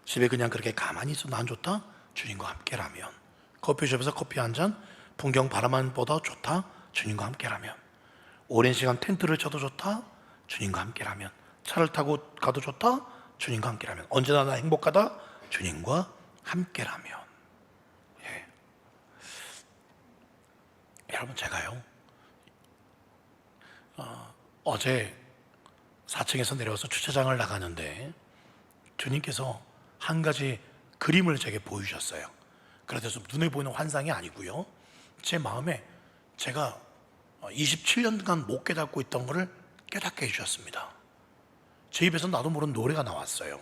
집에 그냥 그렇게 가만히 있어도 난 좋다. 주님과 함께라면. 커피숍에서 커피 한 잔, 풍경 바라만 보다 좋다. 주님과 함께라면. 오랜 시간 텐트를 쳐도 좋다. 주님과 함께라면. 차를 타고 가도 좋다. 주님과 함께라면. 언제나 나 행복하다. 주님과 함께라면. 예. 여러분, 제가요, 어제 4층에서 내려와서 주차장을 나가는데 주님께서 한 가지 그림을 제게 보여주셨어요. 그래서 눈에 보이는 환상이 아니고요, 제 마음에 제가 27년간 못 깨닫고 있던 것을 깨닫게 해주셨습니다. 제 입에서 나도 모르는 노래가 나왔어요.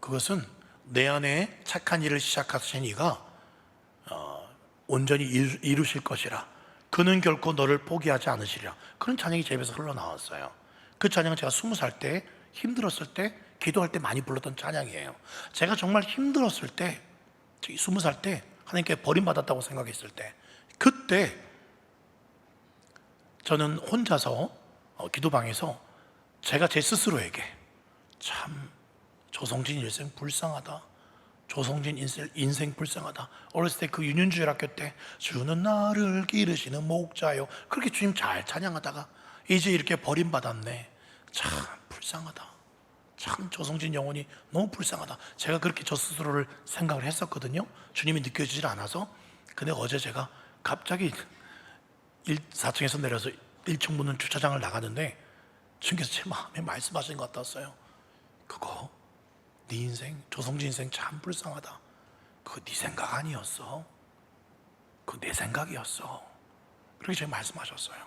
그것은 내 안에 착한 일을 시작하신 이가 온전히 이루실 것이라. 그는 결코 너를 포기하지 않으시리라. 그런 찬양이 제 입에서 흘러나왔어요. 그 찬양은 제가 20살 때, 힘들었을 때, 기도할 때 많이 불렀던 찬양이에요. 제가 정말 힘들었을 때, 20살 때 하나님께 버림받았다고 생각했을 때, 그때 저는 혼자서 기도방에서 제가 제 스스로에게, 참 조성진 인생 불쌍하다, 조성진 인생 불쌍하다. 어렸을 때 그 윤윤주일 학교 때 주는 나를 기르시는 목자요, 그렇게 주님 잘 찬양하다가 이제 이렇게 버림받았네, 참 불쌍하다, 참 조성진 영혼이 너무 불쌍하다. 제가 그렇게 저 스스로를 생각을 했었거든요. 주님이 느껴지질 않아서. 근데 어제 제가 갑자기 4층에서 내려서 1층 문은 주차장을 나가는데 주님께서 제 마음에 말씀하신 것 같았어요. 그거 네 인생, 조성진 인생 참 불쌍하다. 그거 네 생각 아니었어. 그거 내 생각이었어. 그렇게 제가 말씀하셨어요.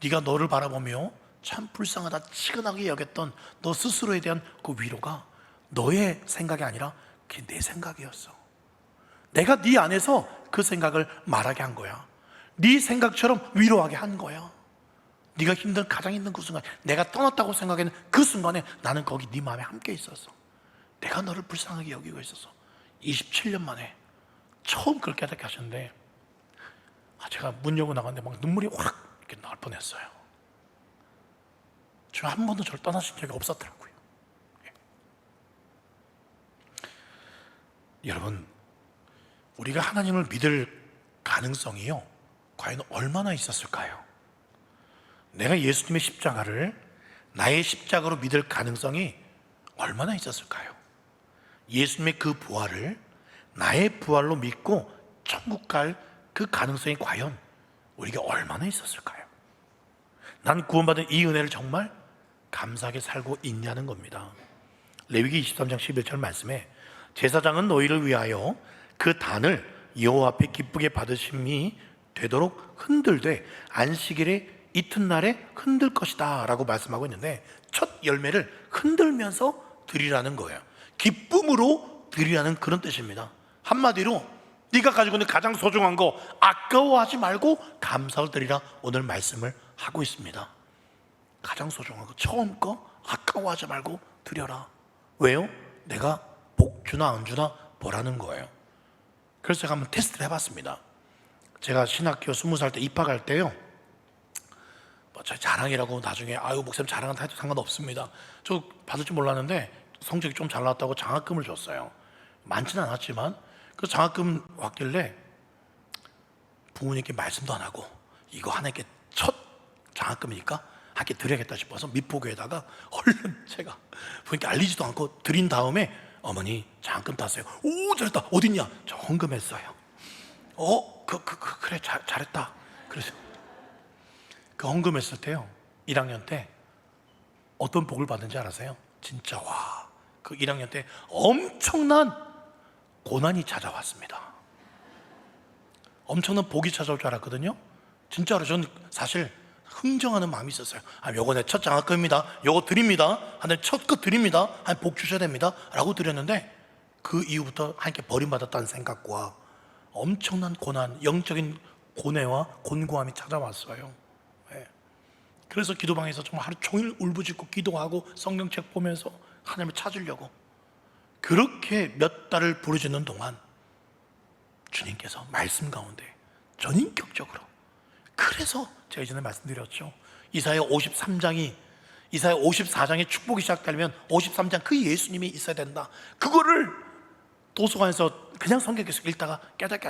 네가 너를 바라보며 참 불쌍하다, 치근하게 여겼던 너 스스로에 대한 그 위로가 너의 생각이 아니라 그게 내 생각이었어. 내가 네 안에서 그 생각을 말하게 한 거야. 네 생각처럼 위로하게 한 거야. 네가 가장 힘든 그 순간, 내가 떠났다고 생각하는 그 순간에 나는 거기 네 마음에 함께 있었어. 내가 너를 불쌍하게 여기고 있었어. 27년 만에 처음 그걸 깨닫게 하셨는데, 제가 문 열고 나갔는데 막 눈물이 확 이렇게 나올 뻔했어요. 저 한 번도 저를 떠나신 적이 없었더라고요. 여러분, 우리가 하나님을 믿을 가능성이요, 과연 얼마나 있었을까요? 내가 예수님의 십자가를 나의 십자가로 믿을 가능성이 얼마나 있었을까요? 예수님의 그 부활을 나의 부활로 믿고 천국 갈 그 가능성이 과연 우리가 얼마나 있었을까요? 난 구원받은 이 은혜를 정말 감사하게 살고 있냐는 겁니다. 레위기 23장 11절 말씀에 제사장은 너희를 위하여 그 단을 여호와 앞에 기쁘게 받으심이 되도록 흔들되 안식일의 이튿날에 흔들 것이다 라고 말씀하고 있는데, 첫 열매를 흔들면서 드리라는 거예요. 기쁨으로 드리라는 그런 뜻입니다. 한마디로 네가 가지고 있는 가장 소중한 거 아까워하지 말고 감사를 드리라, 오늘 말씀을 하고 있습니다. 가장 소중한 거, 처음 거 아까워하지 말고 드려라. 왜요? 내가 복 주나 안 주나 보라는 거예요. 그래서 제가 한번 테스트를 해봤습니다. 제가 신학교 20살 때 입학할 때요, 저 자랑이라고 나중에 아유 목사님 자랑한다 해도 상관없습니다. 저 받을 줄 몰랐는데 성적이 좀 잘 나왔다고 장학금을 줬어요. 많지는 않았지만 그 장학금 왔길래 부모님께 말씀도 안 하고 이거 하나님께 첫 장학금이니까 함께 드려야겠다 싶어서 미포교에다가 얼른 제가 부모님께 알리지도 않고 드린 다음에 어머니 장학금 땄어요. 오 잘했다. 어딨냐? 저 헌금했어요. 그래 잘했다. 그래서 그 헌금했을 때요, 1학년 때 어떤 복을 받는지 알아세요? 진짜 와, 그 1학년 때 엄청난 고난이 찾아왔습니다. 엄청난 복이 찾아올 줄 알았거든요. 진짜로 저는 사실 흥정하는 마음이 있었어요. 요거 내 첫 장학금입니다. 요거 드립니다. 첫 거 드립니다. 복 주셔야 됩니다. 라고 드렸는데 그 이후부터 함께 버림받았다는 생각과 엄청난 고난, 영적인 고뇌와 곤고함이 찾아왔어요. 그래서 기도방에서 정말 하루 종일 울부짖고 기도하고 성경책 보면서 하나님을 찾으려고, 그렇게 몇 달을 부르짖는 동안 주님께서 말씀 가운데 전인격적으로, 그래서 제가 이전에 말씀드렸죠. 이사야 54장의 축복이 시작되려면 53장 그 예수님이 있어야 된다. 그거를 도서관에서 그냥 성경에서 읽다가 깨닫게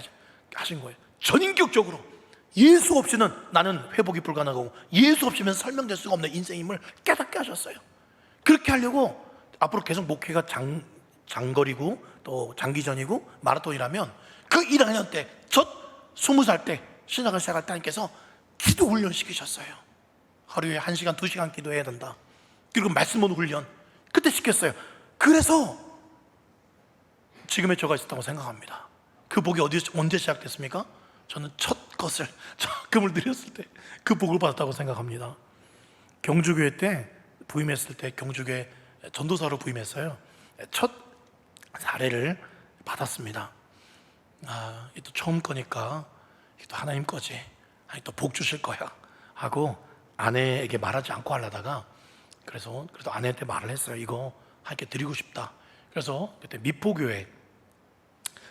하신 거예요. 전인격적으로 예수 없이는 나는 회복이 불가능하고 예수 없이는 설명될 수가 없는 인생임을 깨닫게 하셨어요. 그렇게 하려고 앞으로 계속 목회가 장거리고 또 장기전이고 마라톤이라면 그 1학년 때 첫 20살 때 신학을 시작할 때 하나님께서 기도 훈련 시키셨어요. 하루에 1시간 2시간 기도해야 된다. 그리고 말씀 보는 훈련 그때 시켰어요. 그래서 지금의 저가 있었다고 생각합니다. 그 복이 언제 시작됐습니까? 저는 첫 것을 장학금을 드렸을 때 그 복을 받았다고 생각합니다. 경주교회 때 부임했을 때 경주교회 전도사로 부임했어요. 첫 사례를 받았습니다. 또 처음 거니까 또 하나님 거지, 또 복 주실 거야 하고 아내에게 말하지 않고 하려다가 그래도 아내한테 말을 했어요. 이거 함께 드리고 싶다. 그래서 그때 미포교회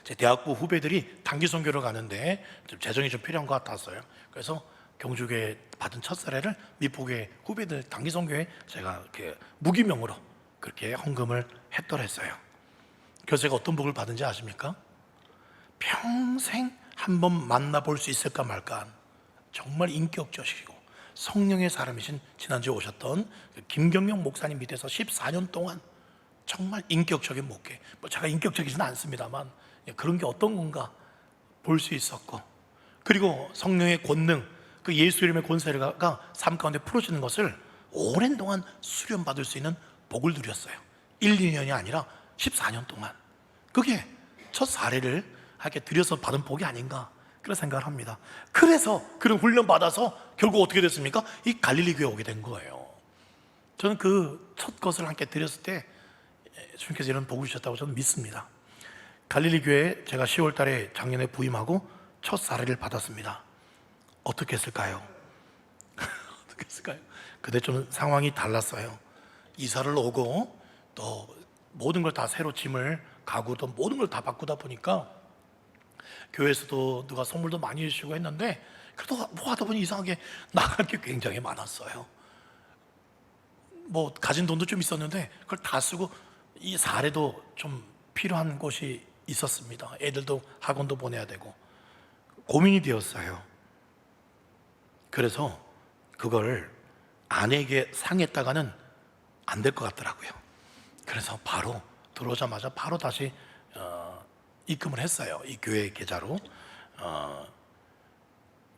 제 대학부 후배들이 단기 선교를 가는데 좀 재정이 좀 필요한 것 같았어요. 그래서 경주교회 받은 첫 사례를 미포교회 후배들 단기 선교에 제가 이렇게 무기명으로 그렇게 헌금을 했더랬어요. 그래서 제가 어떤 복을 받은지 아십니까? 평생 한번 만나볼 수 있을까 말까 한 정말 인격적이시고 성령의 사람이신 지난주에 오셨던 김경영 목사님 밑에서 14년 동안 정말 인격적인 목회, 제가 인격적이지는 않습니다만 그런 게 어떤 건가 볼 수 있었고, 그리고 성령의 권능, 그 예수 이름의 권세가 삶 가운데 풀어지는 것을 오랜 동안 수련받을 수 있는 복을 누렸어요. 1, 2년이 아니라 14년 동안. 그게 첫 사례를 하게 드려서 받은 복이 아닌가 그런 생각을 합니다. 그래서 그런 훈련 받아서 결국 어떻게 됐습니까? 이 갈릴리 교회 오게 된 거예요. 저는 그 첫 것을 함께 드렸을 때 주님께서 이런 복을 주셨다고 저는 믿습니다. 갈릴리 교회에 제가 10월 달에 작년에 부임하고 첫 사례를 받았습니다. 어떻게 했을까요? 어떻게 했을까요? 그때 좀 상황이 달랐어요. 이사를 오고 또 모든 걸 다 새로 짐을 가구도 모든 걸 다 바꾸다 보니까 교회에서도 누가 선물도 많이 주시고 했는데 그래도 뭐 하다 보니 이상하게 나갈 게 굉장히 많았어요. 뭐 가진 돈도 좀 있었는데 그걸 다 쓰고 이 사례도 좀 필요한 곳이 있었습니다. 애들도 학원도 보내야 되고 고민이 되었어요. 그래서 그걸 아내에게 상했다가는 안 될 것 같더라고요. 그래서 바로 들어오자마자 바로 다시 입금을 했어요. 이 교회 계좌로.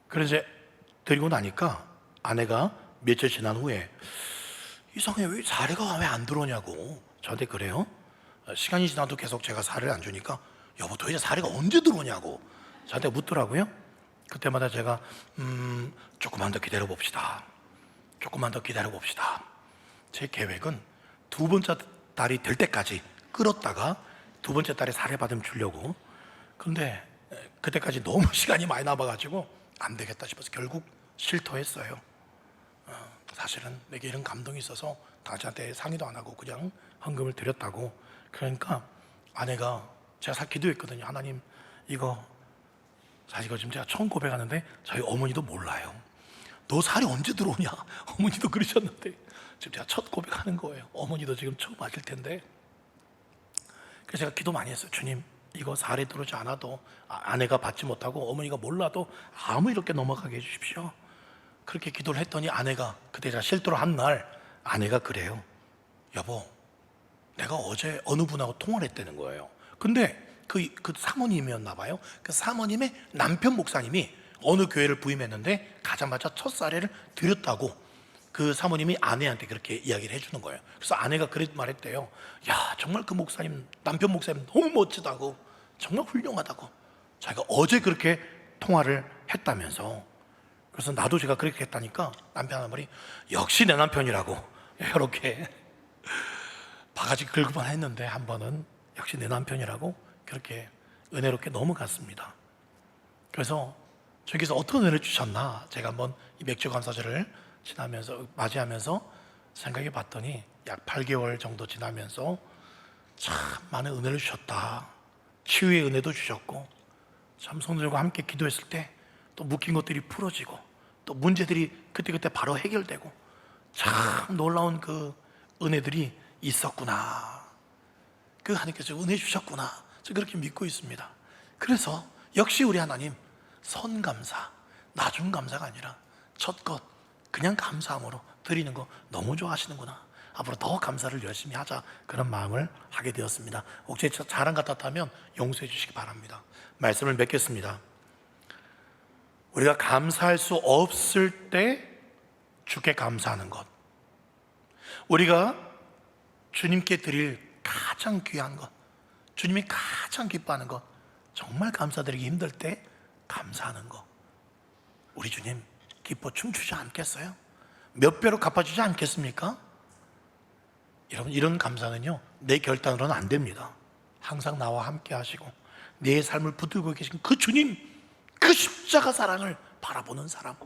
그래서 이제 드리고 나니까 아내가 며칠 지난 후에 이상해, 왜 사례가 왜 안 들어오냐고 저한테 그래요. 시간이 지나도 계속 제가 사례를 안 주니까 여보 도대체 사례가 언제 들어오냐고 저한테 묻더라고요. 그때마다 제가 조금만 더 기다려 봅시다. 조금만 더 기다려 봅시다. 제 계획은 두 번째 달이 될 때까지 끌었다가 두 번째 달에 사례 받으면 주려고. 근데 그때까지 너무 시간이 많이 남아가지고 안 되겠다 싶어서 결국 실토했어요. 사실은 내게 이런 감동이 있어서 당신한테 상의도 안 하고 그냥 헌금을 드렸다고. 그러니까 아내가 제가 사 기도했거든요. 하나님, 이거 사실 이거 지금 제가 처음 고백하는데 저희 어머니도 몰라요. 너 살이 언제 들어오냐? 어머니도 그러셨는데 지금 제가 첫 고백하는 거예요. 어머니도 지금 처음 하실 텐데. 그래서 제가 기도 많이 했어요. 주님, 이거 살이 들어오지 않아도 아내가 받지 못하고 어머니가 몰라도 아무 이렇게 넘어가게 해주십시오. 그렇게 기도를 했더니 아내가 그때 제가 실도를 한 날 아내가 그래요. 여보, 내가 어제 어느 분하고 통화를 했다는 거예요. 근데 그 사모님이었나 봐요. 그 사모님의 남편 목사님이 어느 교회를 부임했는데 가자마자 첫 사례를 드렸다고 그 사모님이 아내한테 그렇게 이야기를 해주는 거예요. 그래서 아내가 그렇게 말했대요. 야, 정말 그 목사님, 남편 목사님 너무 멋지다고, 정말 훌륭하다고. 자기가 어제 그렇게 통화를 했다면서. 그래서 나도 제가 그렇게 했다니까 남편 한 말이 역시 내 남편이라고 이렇게 바가지 긁고만 했는데 한 번은 역시 내 남편이라고 그렇게 은혜롭게 넘어갔습니다. 그래서 저기서 어떤 은혜를 주셨나 제가 한번 이 맥주 감사절을 지나면서 맞이하면서 생각해 봤더니 약 8개월 정도 지나면서 참 많은 은혜를 주셨다. 치유의 은혜도 주셨고, 참 성도들과 함께 기도했을 때 또 묶인 것들이 풀어지고 또 문제들이 그때그때 바로 해결되고 참 놀라운 그 은혜들이 있었구나. 그 하나님께서 은혜 주셨구나. 저 그렇게 믿고 있습니다. 그래서 역시 우리 하나님 선감사, 나중감사가 아니라 첫것 그냥 감사함으로 드리는 거 너무 좋아하시는구나. 앞으로 더 감사를 열심히 하자, 그런 마음을 하게 되었습니다. 혹시 자랑 같았다면 용서해 주시기 바랍니다. 말씀을 맺겠습니다. 우리가 감사할 수 없을 때 주께 감사하는 것, 우리가 주님께 드릴 가장 귀한 것, 주님이 가장 기뻐하는 것, 정말 감사드리기 힘들 때 감사하는 것, 우리 주님 기뻐 춤추지 않겠어요? 몇 배로 갚아주지 않겠습니까? 여러분, 이런 감사는요 내 결단으로는 안 됩니다. 항상 나와 함께 하시고 내 삶을 붙들고 계신 그 주님, 그 십자가 사랑을 바라보는 사람,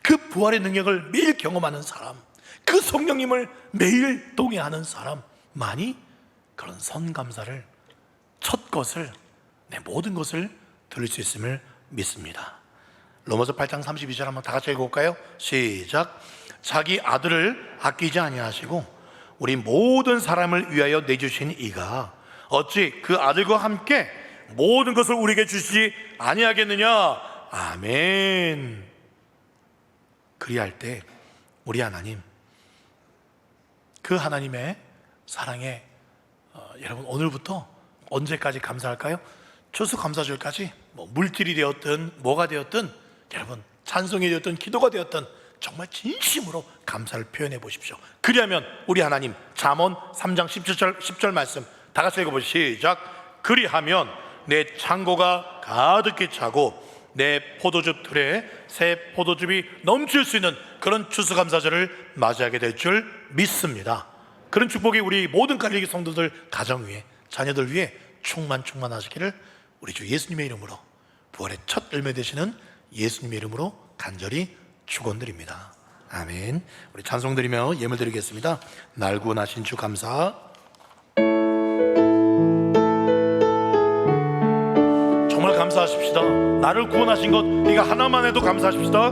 그 부활의 능력을 매일 경험하는 사람, 그 성령님을 매일 동행하는 사람만이 그런 선감사를, 첫 것을, 내 모든 것을 드릴 수 있음을 믿습니다. 로마서 8장 32절 한번 다 같이 읽어볼까요? 시작. 자기 아들을 아끼지 아니하시고 우리 모든 사람을 위하여 내주신 이가 어찌 그 아들과 함께 모든 것을 우리에게 주시지 아니하겠느냐. 아멘. 그리할 때 우리 하나님, 그 하나님의 사랑에 여러분 오늘부터 언제까지 감사할까요? 추수감사절까지 물질이 되었든 뭐가 되었든 여러분 찬송이 되었든 기도가 되었든 정말 진심으로 감사를 표현해 보십시오. 그리하면 우리 하나님, 잠언 3장 10절 말씀 다 같이 읽어보시죠. 시작. 그리하면 내 창고가 가득히 차고 내 포도즙 틀에 새 포도즙이 넘칠 수 있는 그런 추수감사절을 맞이하게 될 줄 믿습니다. 그런 축복이 우리 모든 갈릴리 성도들 가정 위에, 자녀들 위에 충만하시기를 우리 주 예수님의 이름으로, 부활의 첫 열매 되시는 예수님의 이름으로 간절히 축원드립니다. 아멘. 우리 찬송 드리며 예물 드리겠습니다. 날 구원하신 주 감사. 정말 감사하십시다. 나를 구원하신 것, 이거 하나만 해도 감사하십시다.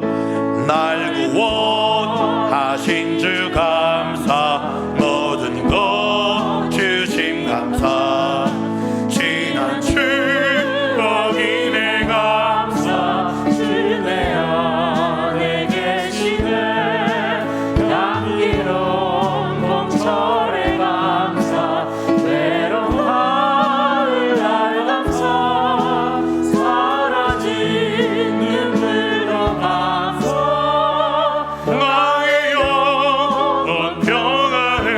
날 구원 하신 주 감사, 모든 것 주심 감사, 지난 축복임에 감사, 주내 안에 계시네 향기로운 봄철에 감사, 외로운 가을날 감사, 사라진 눈물도 감사, 나의 영혼 평안에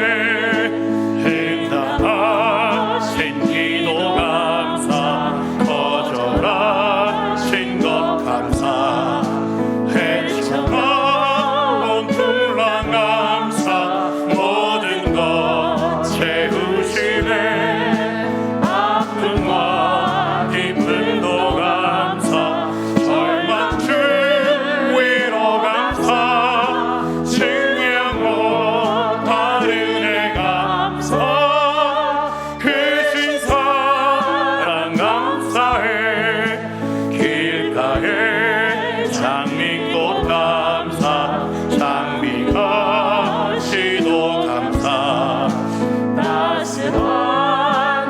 행당하신 기도 감사, 거절하신 것 감사, 헤쳐나온 풍랑 감사, 모든 것 채우시네 아픔과 기쁨도 감사, 절망 중 위로 감사, 증명 못할 은혜 감사, 크신 사랑 감사해, 길가에 장미꽃 감사, 장미가 시도 감사,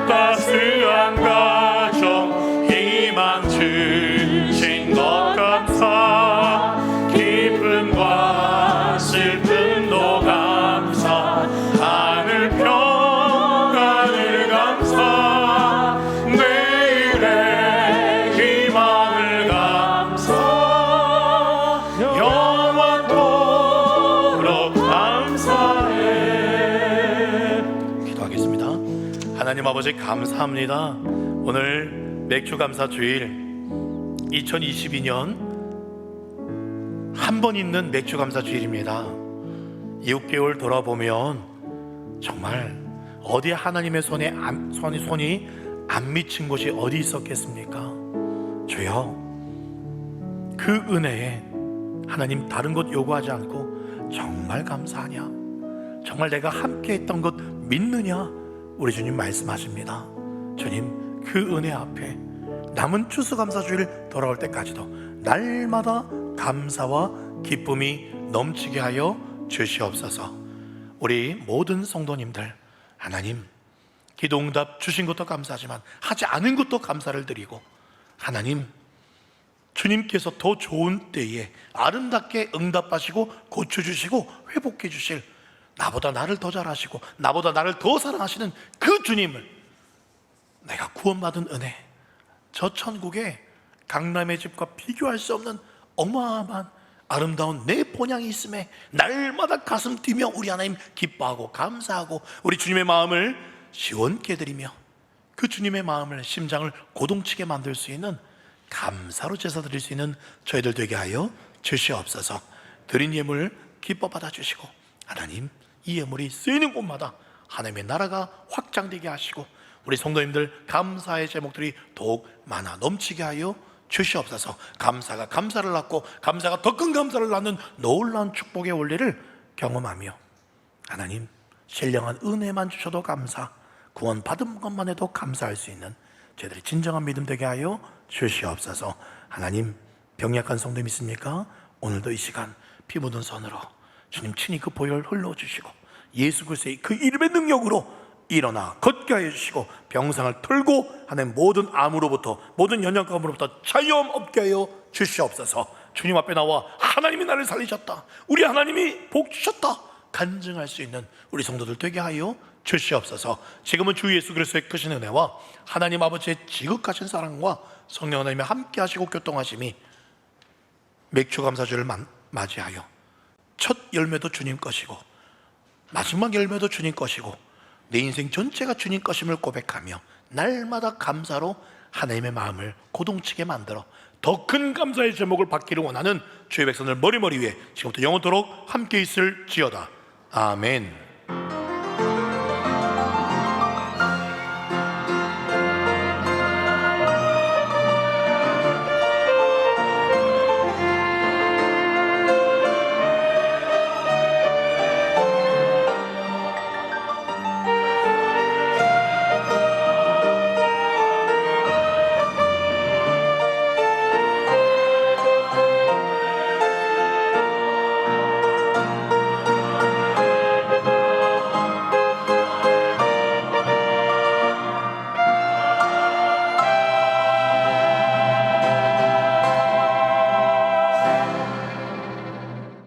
따스한 가정 희망 주신 것 감사, 기쁨과 슬픔도 감사, 하늘 평안을 감사, 내일의 희망을 감사, 영원토록 감사해. 기도하겠습니다. 하나님 아버지 감사합니다. 오늘 맥주 감사 주일 2022년 한 번 있는 맥주 감사 주일입니다. 6개월 돌아보면 정말 어디 하나님의 손이 안 미친 곳이 어디 있었겠습니까? 주여, 그 은혜에 하나님 다른 것 요구하지 않고 정말 감사하냐, 정말 내가 함께 했던 것 믿느냐, 우리 주님 말씀하십니다. 주님, 그 은혜 앞에 남은 추수감사주일 돌아올 때까지도 날마다 감사와 기쁨이 넘치게 하여 주시옵소서. 우리 모든 성도님들, 하나님 기도응답 주신 것도 감사하지만 하지 않은 것도 감사를 드리고, 하나님 주님께서 더 좋은 때에 아름답게 응답하시고 고쳐주시고 회복해 주실, 나보다 나를 더 잘하시고 나보다 나를 더 사랑하시는 그 주님을 내가 구원받은 은혜, 저 천국에 강남의 집과 비교할 수 없는 어마어마한 아름다운 내 본향이 있음에 날마다 가슴 뛰며 우리 하나님 기뻐하고 감사하고 우리 주님의 마음을 시원케 드리며 그 주님의 마음을, 심장을 고동치게 만들 수 있는 감사로 제사 드릴 수 있는 저희들 되게 하여 주시옵소서. 드린 예물 기뻐 받아주시고, 하나님 이 예물이 쓰이는 곳마다 하나님의 나라가 확장되게 하시고 우리 성도님들 감사의 제목들이 더욱 많아 넘치게 하여 주시옵소서. 감사가 감사를 낳고 감사가 더 큰 감사를 낳는 놀라운 축복의 원리를 경험하며, 하나님 신령한 은혜만 주셔도 감사, 구원 받은 것만 해도 감사할 수 있는 저희들의 진정한 믿음 되게 하여 주시옵소서. 하나님, 병약한 성도님 있습니까? 오늘도 이 시간 피 묻은 손으로 주님 친히 그 보혈 흘러주시고 예수 그리스도의 그 이름의 능력으로 일어나 걷게 하여 주시고 병상을 털고 하는 모든 암으로부터, 모든 연약함으로부터 자유함 얻게 하여 주시옵소서. 주님 앞에 나와 하나님이 나를 살리셨다, 우리 하나님이 복 주셨다 간증할 수 있는 우리 성도들 되게 하여 주시옵소서. 지금은 주 예수 그리스도의 크신 은혜와 하나님 아버지의 지극하신 사랑과 성령 하나님의 함께 하시고 교통하심이 맥주 감사주를 맞이하여 첫 열매도 주님 것이고 마지막 열매도 주님 것이고 내 인생 전체가 주님 것임을 고백하며 날마다 감사로 하나님의 마음을 고동치게 만들어 더 큰 감사의 제목을 받기를 원하는 주의 백성들 머리머리 위에 지금부터 영원토록 함께 있을지어다. 아멘.